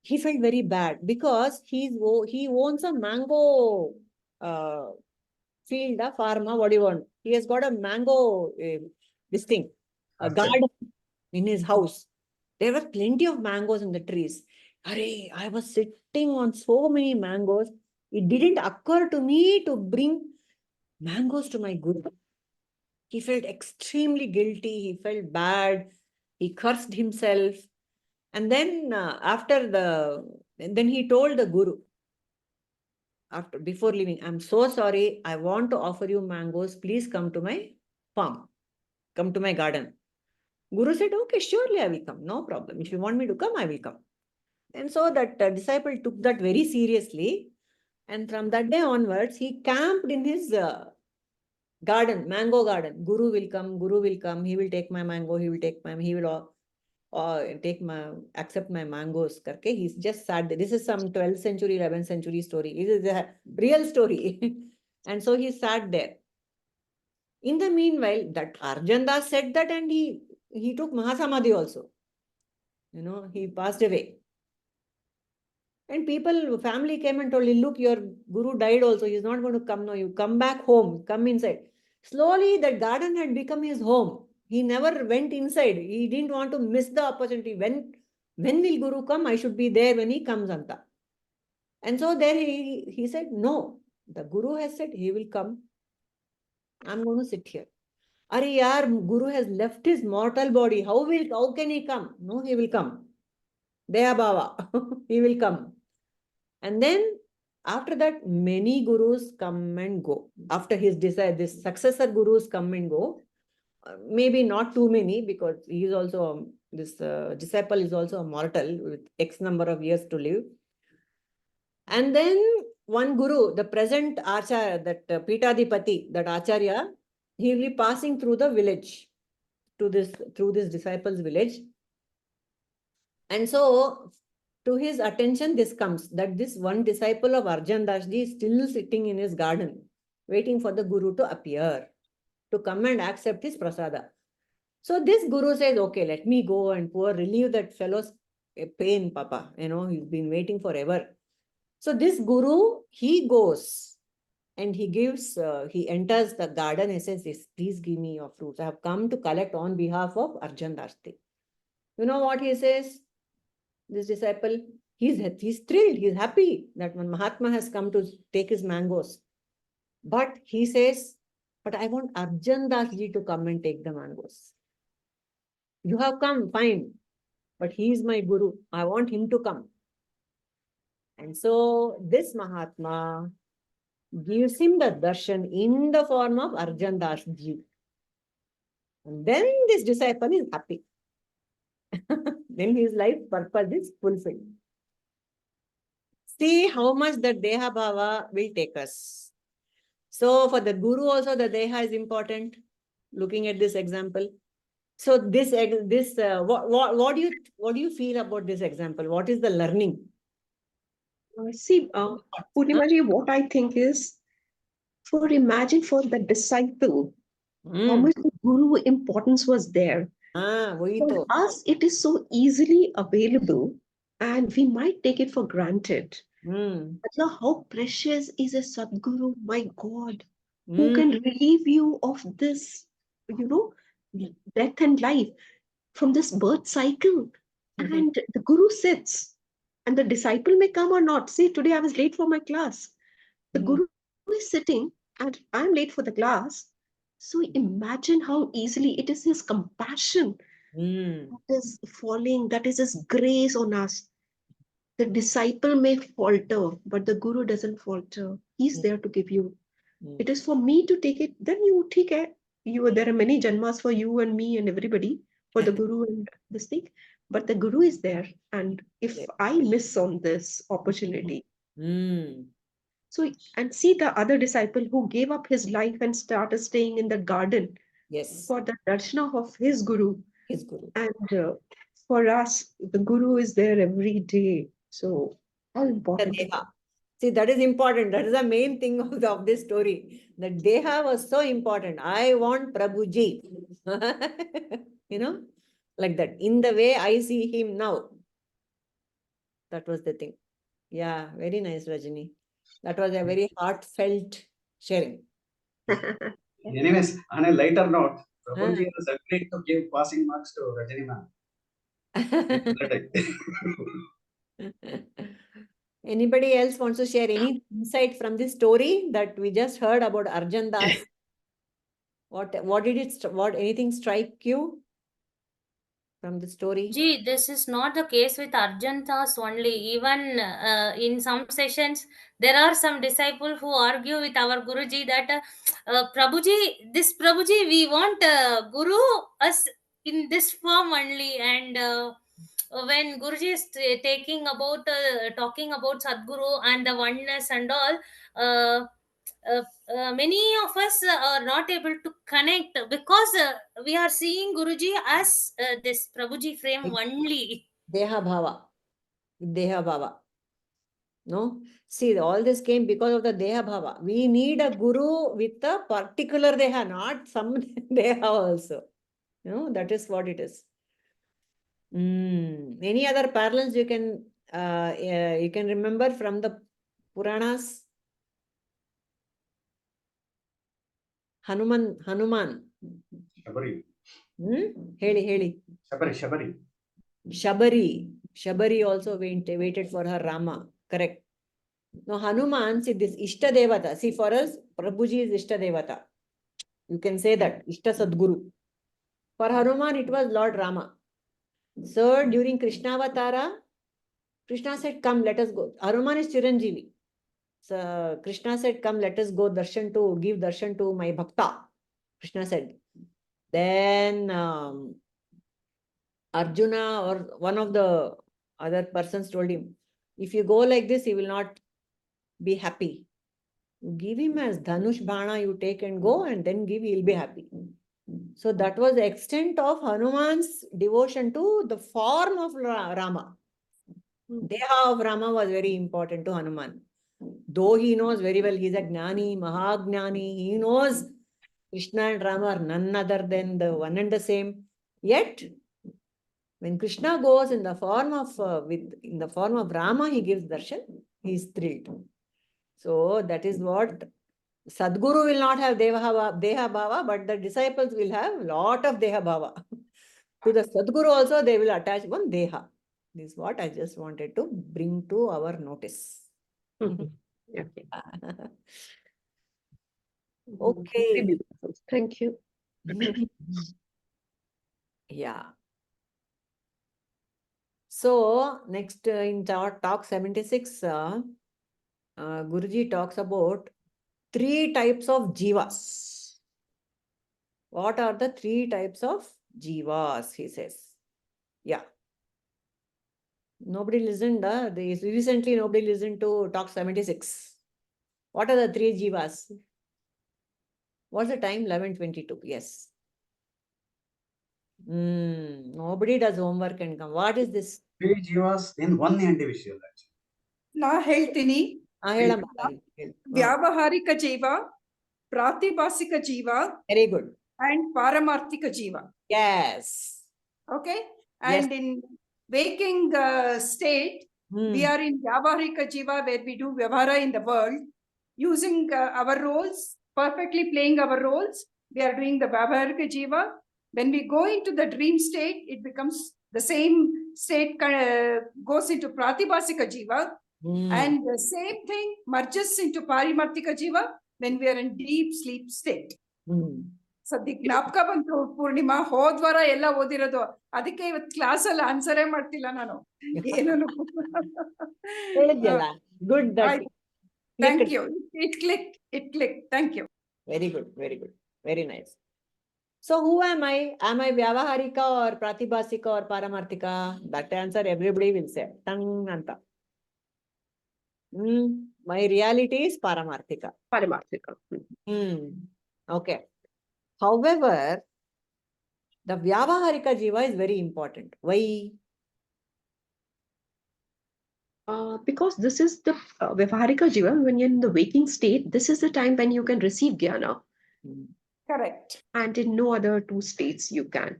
he felt very bad because he owns a mango field, a farm, what do you want? He has got a mango, this thing, a garden in his house. There were plenty of mangoes in the trees. Arey, I was sitting on so many mangoes. It didn't occur to me to bring mangoes to my guru. He felt extremely guilty. He felt bad. He cursed himself. And then then he told the guru, before leaving, I'm so sorry. I want to offer you mangoes. Please come to my farm. Come to my garden. Guru said, okay, surely I will come. No problem. If you want me to come, I will come. And so that disciple took that very seriously. And from that day onwards, he camped in his garden, mango garden. Guru will come. He will take my mango. He will accept my mangoes. Karke. He's just sad. This is some 12th century, 11th century story. This is a real story. And so he sat there. In the meanwhile, that Arjan Das said that, and he took Mahasamadhi also. You know, he passed away. And family came and told him, look, your guru died also. He's not going to come now. You come back home. Come inside. Slowly, that garden had become his home. He never went inside. He didn't want to miss the opportunity. When will Guru come? I should be there when he comes, Anta. And so there he said, no. The Guru has said he will come. I'm going to sit here. Are yaar, Guru has left his mortal body. How can he come? No, he will come. Deha Bhava. He will come. And then after that, many gurus come and go. After his desire, this successor gurus come and go. Maybe not too many, because he is also, this disciple is also a mortal with X number of years to live. And then one guru, the present Acharya, that Pitadipati, that Acharya, he will be passing through the village, through this disciple's village. And so, to his attention, this comes, that this one disciple of Arjan Dasji is still sitting in his garden, waiting for the Guru to appear, to come and accept his prasada. So this Guru says, okay, let me go and relieve that fellow's pain, Papa. You know, he's been waiting forever. So this Guru, he goes and he enters the garden and says, please give me your fruits. I have come to collect on behalf of Arjan Dasji. You know what he says? This disciple, he's thrilled, he's happy that one Mahatma has come to take his mangoes. But he says, but I want Arjan Dasji to come and take the mangoes. You have come, fine. But he is my Guru. I want him to come. And so this Mahatma gives him the darshan in the form of Arjan Dasji. And then this disciple is happy. Then his life purpose is fulfilled. See how much the Deha Bhava will take us. So for the Guru also, the Deha is important. Looking at this example. So what do you feel about this example? What is the learning? See, Purnimaji, what I think is, imagine for the disciple, how much the Guru importance was there. वही For तो. us, it is so easily available and we might take it for granted. But how precious is a Sadguru, my God, who can relieve you of this, death and life, from this birth cycle. And the Guru sits, and the disciple may come or not. See, today I was late for my class. The Guru is sitting, and I'm late for the class. So imagine how easily it is his compassion that is falling, that is his grace on us. The disciple may falter, but the Guru doesn't falter. He's there to give you. It is for me to take it. Then you take it. There are many janmas for you and me and everybody, for the Guru and this thing. But the Guru is there. And if I miss on this opportunity, so, and see the other disciple who gave up his life and started staying in the garden for the darshana of his Guru. And for us, the Guru is there every day. So, how important it is. See, that is important. That is the main thing of this story. The Deha was so important. I want Prabhuji. Like that. In the way I see him now. That was the thing. Yeah, very nice, Rajini. That was a very heartfelt sharing. Anyways, on a lighter note, Prabhuji has agreed to give passing marks to Rajini ma'am. Anybody else wants to share any insight from this story that we just heard about Arjan Das? What anything strike you from the story? Gee, this is not the case with Arjan Das only. Even in some sessions, there are some disciples who argue with our Guruji that this Prabhuji, we want Guru us in this form only. And when Guruji is talking about Sadguru and the oneness and all, many of us are not able to connect because we are seeing Guruji as this Prabhuji frame only. Deha Bhava. Deha Bhava. No? See, all this came because of the Deha Bhava. We need a Guru with a particular Deha, not some Deha also. That is what it is. Any other parallels you can remember from the Puranas? Hanuman. Shabari. Heli. Shabari also waited for her Rama. Correct. Now Hanuman, see this Ishta Devata. See, for us, Prabhuji is Ishta Devata. You can say that. Ishta Sadguru. For Hanuman, it was Lord Rama. So during Krishnavatara, Krishna said, come, let us go. Hanuman is Chiranjeevi. So Krishna said, come, let us go give darshan to my bhakta. Krishna said. Then Arjuna or one of the other persons told him, if you go like this, he will not be happy. Give him as Dhanush Bana, you take and go, and then give, he'll be happy. So that was the extent of Hanuman's devotion to the form of Rama. Deha of Rama was very important to Hanuman. Though he knows very well, he's a Gnani, Mahagnani, he knows Krishna and Rama are none other than the one and the same. Yet, when Krishna goes in the form of Rama, he gives darshan, he is thrilled. So that is what Sadguru will not have Deha Bhava, but the disciples will have a lot of Deha Bhava. To the Sadguru also, they will attach one Deha. This is what I just wanted to bring to our notice. Okay. Okay. Beautiful. Thank you. Yeah. So, next in talk 76, Guruji talks about 3 types of jivas. What are the 3 types of jivas, he says. Yeah. Nobody listened. Recently, nobody listened to talk 76. What are the 3 jivas? What's the time? 11:22. Yes. Nobody does homework and come. What is this? 3 jivas in one individual, actually. ನಾ ಹೇಳ್ತೀನಿ ಹೇಳಮ್ಮ ತಾಯಿ. ವ್ಯಾವಹಾರಿಕ ಜೀವ, ಪ್ರಾತಿಭಾಸಿಕ ಜೀವ very good. and paramarthika jiva. Yes. Okay. Yes. And in waking state, we are in Vyavaharika Jiva, where we do Vyavahara in the world, using our roles, perfectly playing our roles. We are doing the Vyavaharika Jiva. When we go into the dream state, it becomes the same state goes into Pratibhasika Jiva. And the same thing merges into Parimarthika Jiva when we are in deep sleep state. ಸದ್ಯ ಜ್ಞಾಪಕ ಬಂತು ಪೂರ್ಣಿಮಾ, ಹೋದ್ವಾರ ಎಲ್ಲ ಓದಿರೋದು, ಅದಕ್ಕೆ ಇವತ್ತು class ಅಲ್ಲಿ ಆನ್ಸರೇ ಮಾಡ್ತಿಲ್ಲ ನಾನು ಏನು. Good. Thank you. It click. Thank you. Very good, very good, very nice. So who am I? Am I Vyavaharika or Pratibhasika or Paramarthika? That answer everybody will say. Tang anta. My reality is Paramarthika. Paramarthika. Okay. However, the Vyavaharika Jiva is very important. Why? Because this is the Vyavaharika Jiva. When you're in the waking state, this is the time when you can receive jnana. Correct. And in no other two states you can.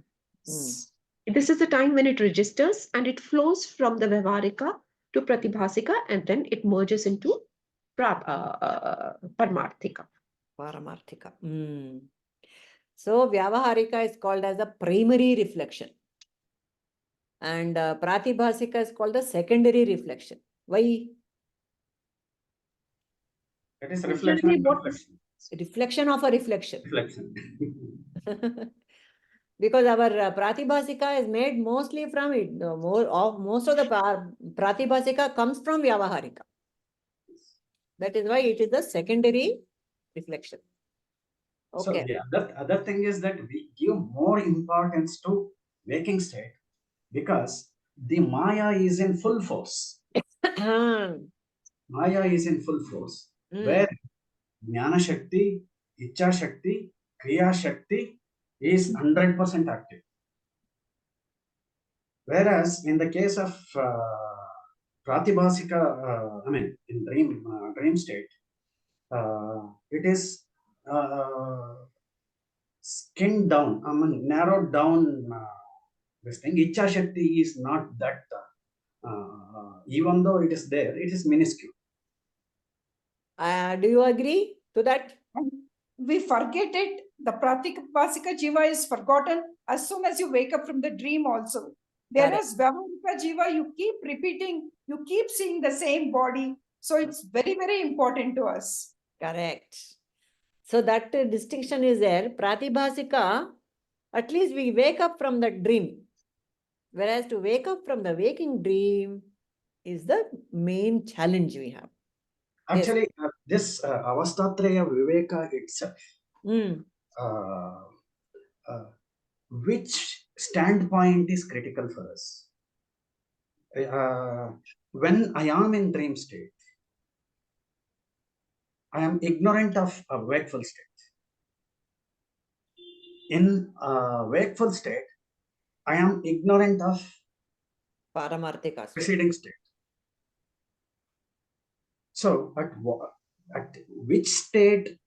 This is the time when it registers and it flows from the Vyavaharika to Pratibhasika, and then it merges into Paramarthika. Paramarthika. So Vyavaharika is called as the primary reflection, and Pratibhasika is called the secondary reflection. Why? That is reflection. Reflection of a reflection. Reflection. Because our Pratibhasika is made mostly from it. Most of the Pratibhasika comes from Vyavaharika. That is why it is the secondary reflection. Okay. So the other thing is that we give more importance to waking state because the Maya is in full force. Maya is in full force. Where Jnana Shakti, Ichcha Shakti, Kriya Shakti is 100% active. Whereas in the case of Pratibhasika, in dream state, it is skinned down, narrowed down. This thing, Ichcha Shakti is not that, even though it is there, it is minuscule. Do you agree to that? We forget it. The Pratibhasika Jiva is forgotten as soon as you wake up from the dream also. Whereas Vyavaharika Jiva, you keep repeating, you keep seeing the same body. So it's very, very important to us. Correct. So that distinction is there. Pratibhasika, at least we wake up from the dream. Whereas to wake up from the waking dream is the main challenge we have. Actually, this Avastatraya Viveka itself, which standpoint is critical for us? When I am in dream state, I am ignorant of a wakeful state. In wakeful state, I am ignorant of Paramarthika preceding state. So, at which state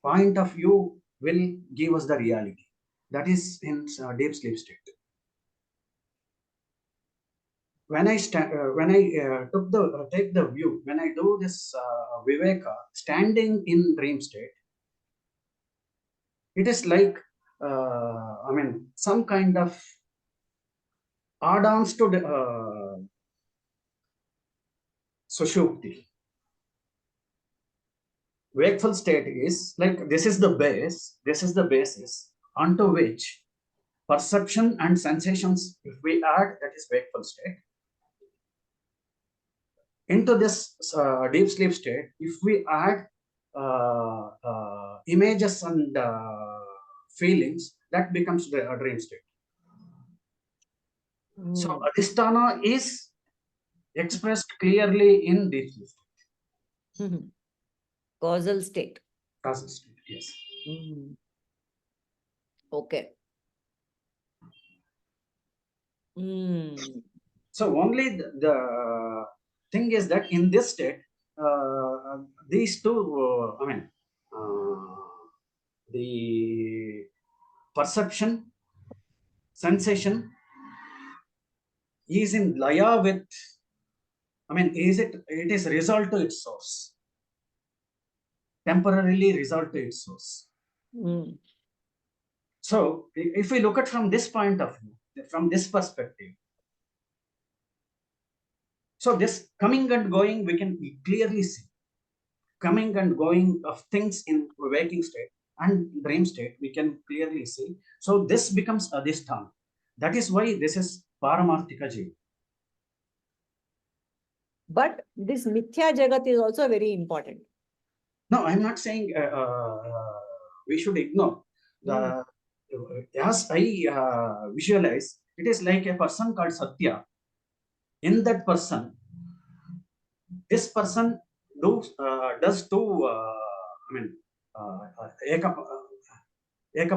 point of view will give us the reality? That is in deep sleep state. When I take the view, when I do this Viveka, standing in dream state, it is like some kind of add-ons to the Sushupti. Wakeful state is like, this is the base, this is the basis onto which perception and sensations, if we add, that is wakeful state. Into this deep sleep state, if we add images and feelings, that becomes the dream state. So Adhisthana is expressed clearly in deep sleep state. Causal state. Causal state, yes. Okay. So only the thing is that in this state, these two, the perception, sensation is in laya with, it is resolved to its source, temporarily resolved to its source. So if we look at from this point of view, from this perspective, so this coming and going, we can clearly see coming and going of things in waking state and dream state, we can clearly see. So this becomes adhisthana. That is why this is paramarthika jiva. But this mithya jagat is also very important. No, I'm not saying we should ignore the. As I visualize, it is like a person called Satya. In that person, this person does two. Ekapatra. I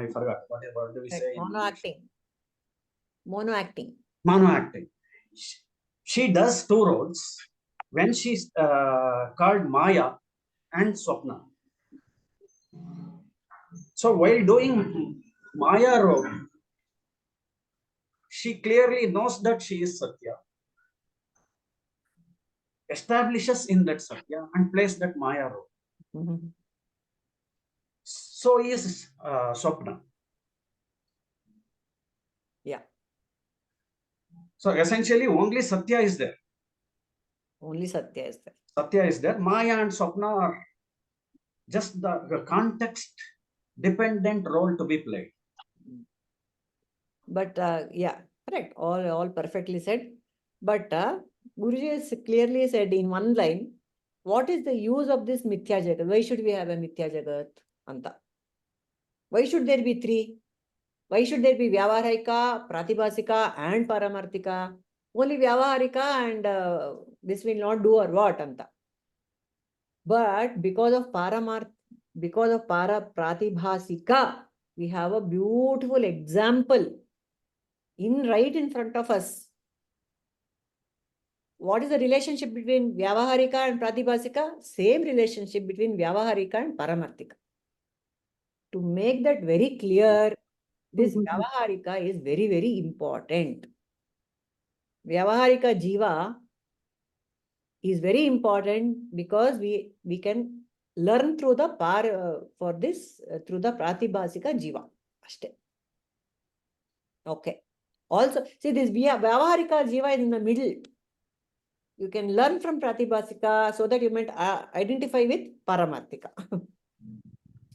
forgot what do we say? Mono acting. Mono acting. Mono acting. She does two roles when she's called Maya and Swapna. So while doing Maya role, she clearly knows that she is Satya, establishes in that Satya and plays that Maya role. So is Swapna. Yeah. So essentially only Satya is there. Only Satya is there. Satya is there. Maya and Swapna are just the context dependent role to be played. But yeah, correct. All perfectly said. But Guruji has clearly said in one line, what is the use of this mithya jagat? Why should we have a mithya jagat? Anta. Why should there be three? Why should there be Vyavaharika, Pratibhasika and Paramarthika? Only Vyavaharika and this will not do or what? Anta. But because of Pratibhasika, we have a beautiful example right in front of us. What is the relationship between Vyavaharika and Pratibhasika? Same relationship between Vyavaharika and Paramarthika. To make that very clear, this Vyavaharika is very, very important. Vyavaharika Jiva is very important because we can learn through the through the Pratibhasika Jiva. Okay. Also, see this Vyavaharika Jiva is in the middle. You can learn from Pratibhasika so that you might identify with Paramarthika.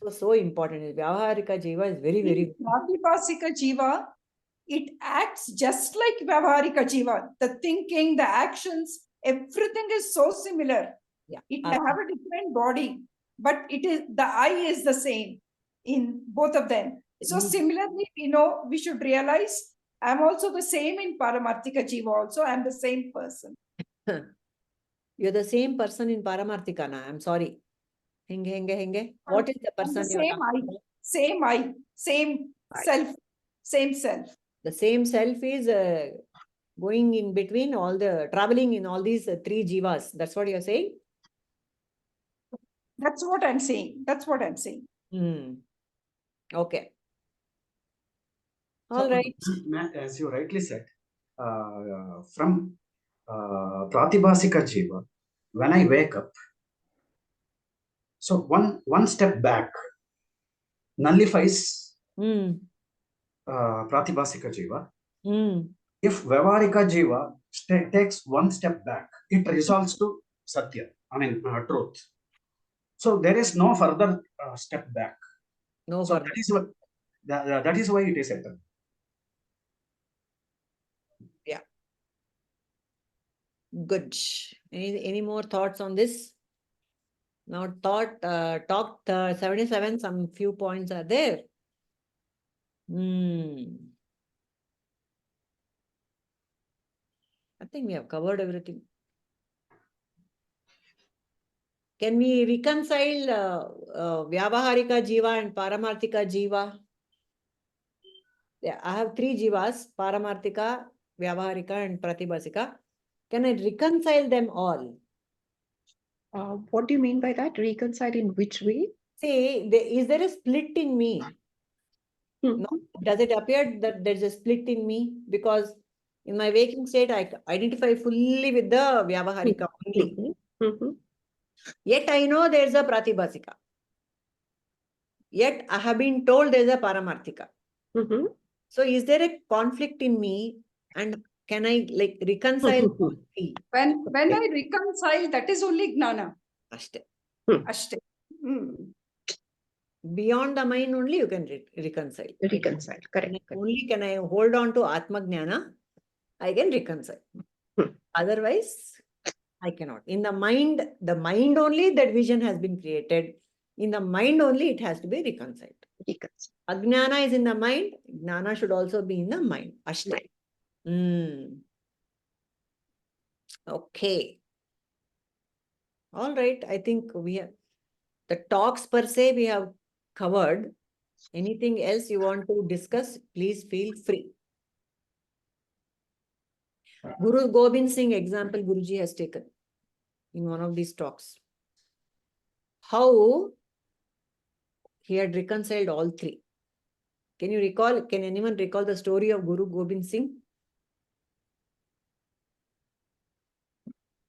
So important. Vyavaharika Jiva is very, very good. Pratibhasika Jiva, it acts just like Vyavaharika Jiva. The thinking, the actions, everything is so similar. Yeah. It may have a different body, but the I is the same in both of them. So similarly, we should realize I'm also the same in Paramarthika Jiva also. I'm the same person. You're the same person in Paramarthika na. I'm sorry. Henge. What is the person you are? Same I, same self, same self. The same self is going in between traveling in all these three jivas. That's what you're saying? That's what I'm saying. Okay. All right. As you rightly said, from Pratibhasika Jiva, when I wake up, so one step back nullifies Pratibhasika Jiva. If Vyavaharika Jiva takes one step back, it resolves to Satya, truth. So there is no further step back. No so further. That is why it is eternal. Yeah. Good. Any more thoughts on this? Now talked 77, some few points are there. I think we have covered everything. Can we reconcile Vyavaharika Jiva and Paramarthika Jiva? Yeah, I have three Jivas, Paramarthika, Vyavaharika and Pratibhasika. can I reconcile them all? What do you mean by that? Reconcile in which way? See, is there a split in me? No, does it appear that there's a split in me? Because in my waking state, I identify fully with the Vyavaharika only. Yet I know there's a Pratibhasika. Yet I have been told there's a Paramarthika. So is there a conflict in me? And can I like reconcile all three? When I reconcile, that is only Gnana. Ashte. Ashte. Beyond the mind only you can reconcile. Reconcile, correct. Only can I hold on to Atmajnana, I can reconcile. Otherwise, I cannot. In the mind only that vision has been created. In the mind only it has to be reconciled. Ajnana is in the mind. Gnana should also be in the mind. Ashta. Okay. All right. I think we have the talks per se we have covered. Anything else you want to discuss, please feel free. Guru Gobind Singh example Guruji has taken in one of these talks. How he had reconciled all three. Can you recall? Can anyone recall the story of Guru Gobind Singh?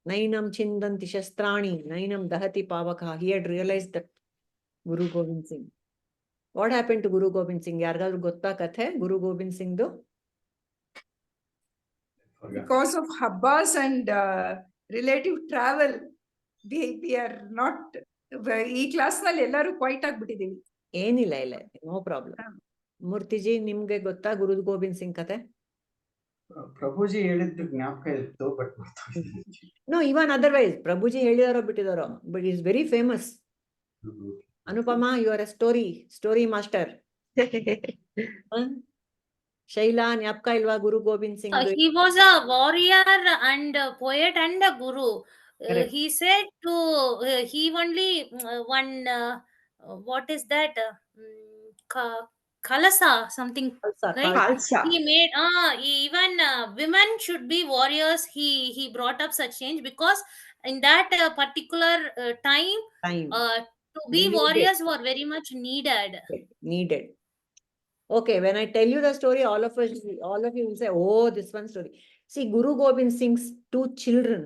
Nainam chindanti shastrani, nainam dahati pavaka. He had realized that Guru Gobind Singh. What happened to Guru Gobind Singh? Yargadru gotta kathe Guru Gobind Singh do? Because of Habbas and relative travel, we are not. ಈ class ನಲ್ಲಿ ಎಲ್ಲರೂ quite ಆಗ್ಬಿಟ್ಟಿದೀವಿ. ಏನಿಲ್ಲ ಇಲ್ಲ, no problem. ಮೂರ್ತಿಜಿ ನಿಮ್ಗೆ ಗೊತ್ತಾ ಗುರು ಗೋವಿಂದ್ ಸಿಂಗ್ ಕತೆ? ಪ್ರಭುಜಿ ಹೇಳಿದ್ದು ಜ್ಞಾಪಕ ಇತ್ತು, but no, even otherwise Prabhuji ಹೇಳಿದಾರೋ ಬಿಟ್ಟಿದಾರೋ, but is very famous. Anupama, you are a story master. Shaila, ಜ್ಞಾಪಕ ಇಲ್ವಾ ಗುರು Govind Singh? He was a warrior and a poet and a guru. He said to he only one what is that Khalasa something, right? Khalsa. He made even women should be warriors. He brought up such change because in that particular time to be warriors were very much needed. Okay, when I tell you the story, all of you will say, oh, this one story. See, Guru Gobind Singh's two children.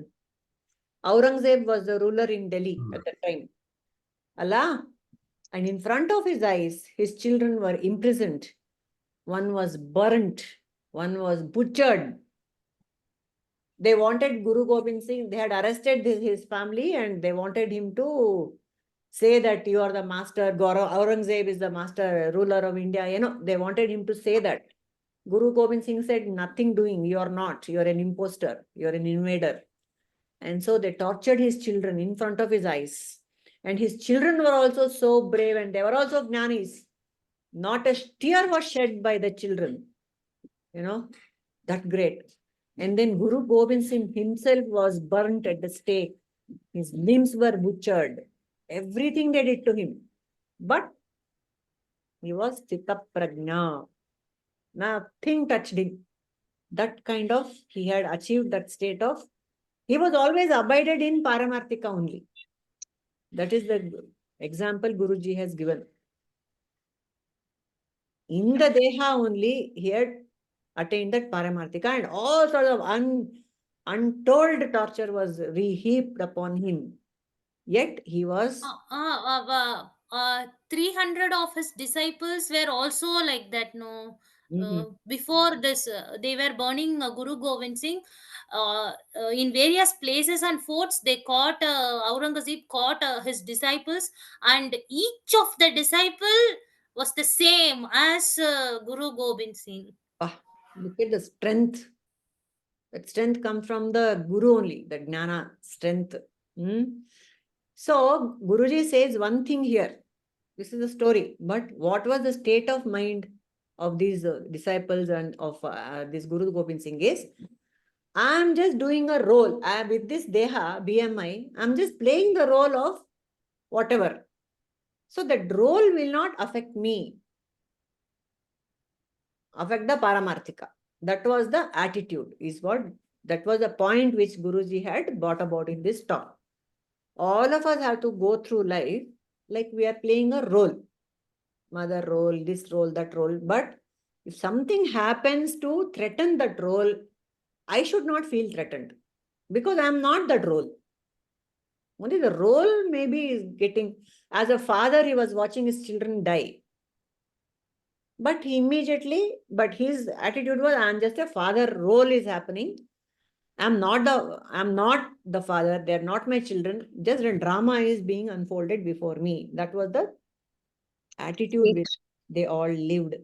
Aurangzeb was the ruler in Delhi at the time. Allah. And in front of his eyes, his children were imprisoned. One was burnt. One was butchered. They wanted Guru Gobind Singh. They had arrested his family and they wanted him to say that you are the master. Aurangzeb is the master ruler of India. You know, they wanted him to say that. Guru Gobind Singh said, nothing doing. You are not. You are an imposter. You are an invader. And so they tortured his children in front of his eyes. And his children were also so brave and they were also jnanis. Not a tear was shed by the children. You know, that great. And then Guru Gobind Singh himself was burnt at the stake. His limbs were butchered. Everything they did to him. But he was Chitta Prajna. Nothing touched him. That kind of, he had achieved that state of, he was always abided in Paramarthika only. That is the example Guruji has given. In the Deha only, he had attained that Paramarthika and all sorts of untold torture was reheaped upon him. Yet he was... 300 of his disciples were also like that, no? Before this, they were burning Guru Gobind Singh. In various places and forts, they caught, Aurangzeb caught his disciples, and each of the disciple was the same as Guru Gobind Singh. Look at the strength. That strength comes from the Guru only, the Jnana strength. So, Guruji says one thing here. This is the story. But what was the state of mind of these disciples and of this Guru Gobind Singh is, I am just doing a role. With this Deha, BMI, I am just playing the role of whatever. So that role will not affect me. Affect the Paramarthika. That was the attitude, is what That was the point which Guruji had brought about in this talk. All of us have to go through life like we are playing a role. Mother role, this role, that role. But if something happens to threaten that role, I should not feel threatened because I am not that role. Only the role maybe is getting, as a father, he was watching his children die. But but his attitude was, I'm just a father, role is happening. I'm not the father, they're not my children. Just a drama is being unfolded before me. That was the attitude which they all lived.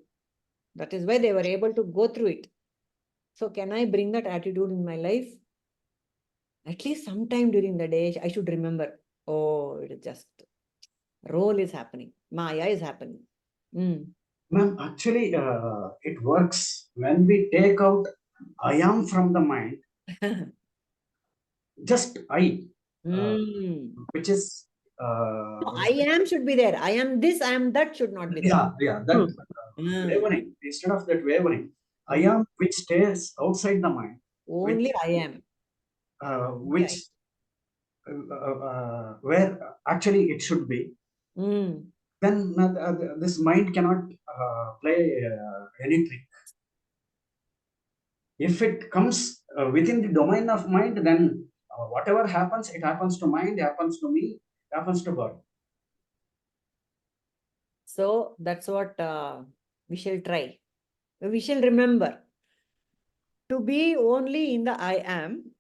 That is why they were able to go through it. So can I bring that attitude in my life? At least sometime during the day, I should remember, oh, it is just role is happening. Maya is happening. Ma'am, actually, it works when we take out I am from the mind. Just I, which is. No, I am should be there. I am this, I am that should not be there. Yeah, that wavering. Instead of that wavering, I am which stays outside the mind. Only I am. Which where actually it should be. Then this mind cannot play any trick. If it comes within the domain of mind, then whatever happens, it happens to mind, happens to me, happens to God. So that's what we shall try. We shall remember to be only in the I am,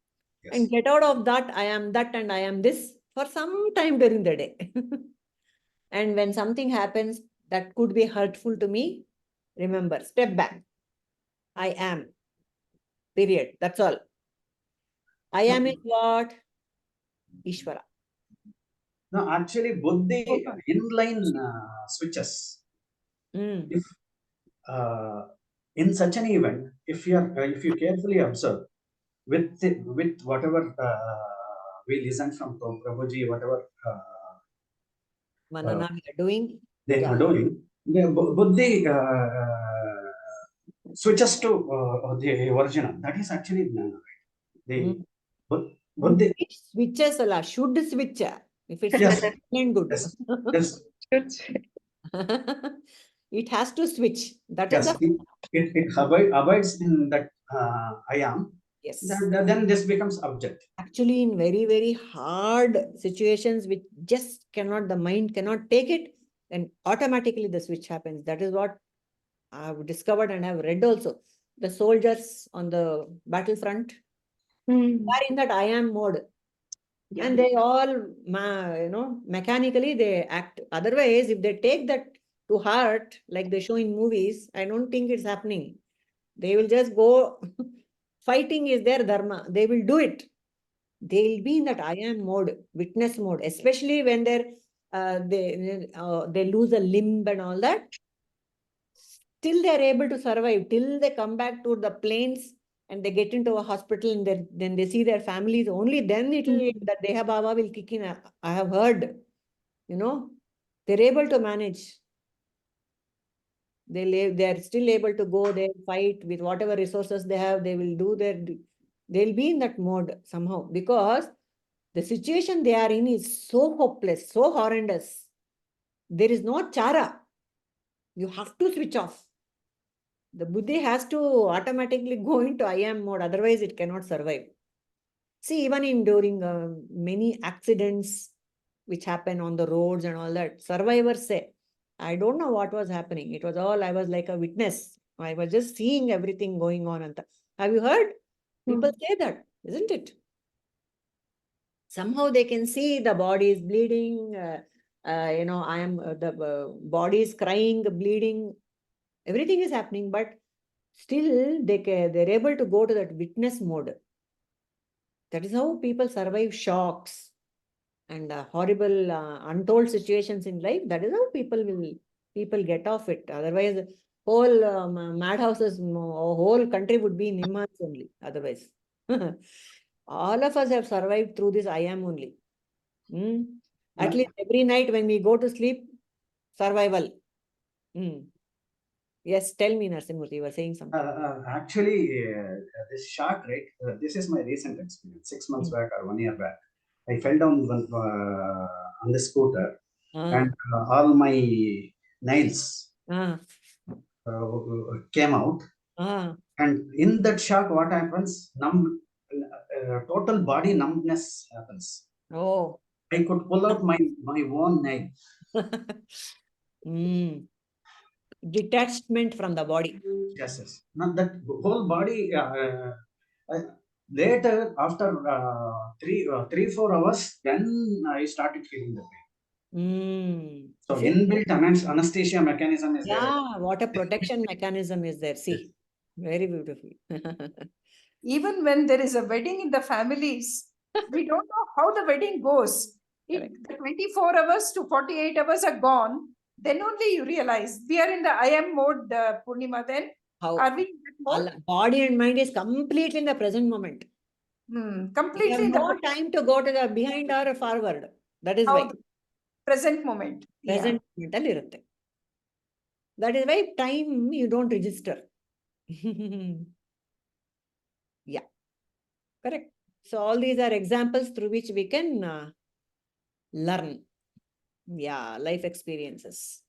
and get out of that I am that and I am this for some time during the day. And when something happens that could be hurtful to me, remember, step back. I am. Period. That's all. I am is what? Ishvara. No, actually, buddhi inline switches. If in such an event, if you carefully observe with whatever we listen from Prabhuji, whatever Manana we are doing. They are doing, the buddhi switches to the original. That is actually the buddhi. Switches should switch. If it's Yes. good. Yes. It has to switch. That yes, is the it abides in that I am. Yes. Then this becomes object. Actually, in very, very hard situations which just cannot, the mind cannot take it, then automatically the switch happens. That is what I've discovered and I've read also. The soldiers on the battlefront are in that I am mode. Yeah. And they all, mechanically they act. Otherwise, if they take that to heart, like they show in movies, I don't think it's happening. They will just go, fighting is their dharma. They will do it. They'll be in that I am mode, witness mode, especially when they lose a limb and all that. Still they are able to survive, till they come back to the plains and they get into a hospital and then they see their families. Only then that Deha Bhava will kick in. I have heard, they're able to manage. They're still able to go there, fight with whatever resources they have. They will do they'll be in that mode somehow, because the situation they are in is so hopeless, so horrendous. There is no chara. You have to switch off. The buddhi has to automatically go into I am mode, otherwise it cannot survive. See, even during many accidents which happen on the roads and all that, survivors say, I don't know what was happening. It was all, I was like a witness. I was just seeing everything going on. Have you heard? People say that, isn't it? Somehow they can see the body is bleeding. The body is crying, bleeding. Everything is happening, but still they're able to go to that witness mode. That is how people survive shocks and horrible, untold situations in life. That is how people get off it. Otherwise, whole madhouses, whole country would be in immerse only. Otherwise, all of us have survived through this I am only. At least every night when we go to sleep, survival. Yes, tell me, Narsimurti, you were saying something. Actually, this shark, right? This is my recent experience. 6 months back or 1 year back, I fell down on the scooter, and all my nails came out. And in that shock, what happens? Total body numbness happens. Oh. I could pull out my own nail. Detachment from the body. Yes, yes. Now that whole body. Later, after 3-4 hours, then I started feeling the pain. So inbuilt anesthesia mechanism is there. Yeah, what a protection mechanism is there. See, very beautiful. Even when there is a wedding in the families, we don't know how the wedding goes. The 24 hours to 48 hours are gone. Then only you realize we are in the I am mode, Purnima. Then are we in that mode? Body and mind is completely in the present moment. Completely. We have no time to go to the behind or forward. That is why. Present moment. Present moment. That is why time you don't register. Yeah. Correct. So all these are examples through which we can learn. Yeah, life experiences.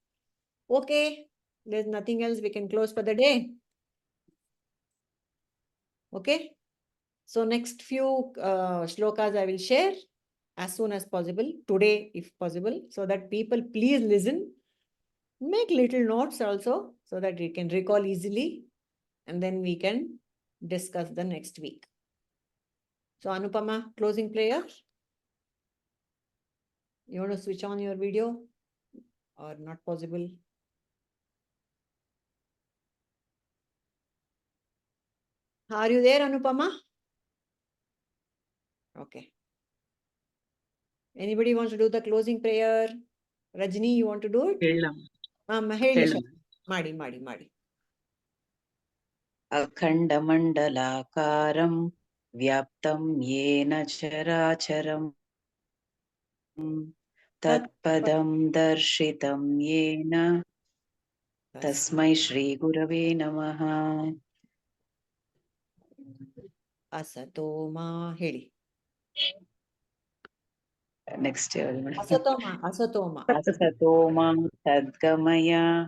Okay. There's nothing else, we can close for the day. Okay. So next few shlokas I will share as soon as possible, today if possible, so that people please listen. Make little notes also so that we can recall easily, and then we can discuss the next week. So Anupama, closing prayer. You want to switch on your video or not possible? Are you there, Anupama? Okay. Anybody wants to do the closing prayer? Rajni, you want to do it? Madi. अखण्डमण्डलाकारं व्याप्तं येन चराचरम् तत्पदं दर्शितं येन तस्मै श्रीगुरवे नमः. Asatoma hedi. Next year. Asatoma. Asatoma tadgamaya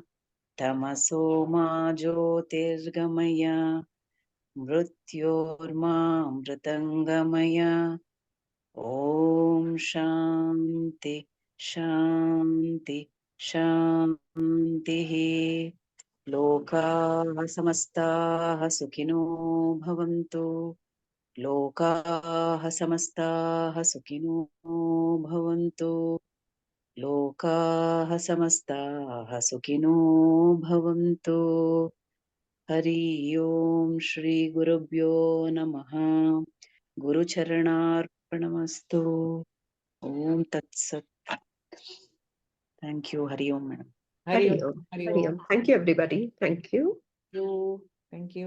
tamasoma jyotirgamaya mrityorma mritangamaya. Om Shanti Shanti Shanti. Lokaha samastaha sukhino bhavantu. Lokaha samastaha sukhino bhavantu. Lokaha samastaha sukhino bhavantu. Hari Om Shri Gurubhyo Namaha. Guru Charanarpanamastu. Om Tat Sat. Thank you, Hari Om, madam. Hari Om. Thank you, everybody. Thank you. Thank you.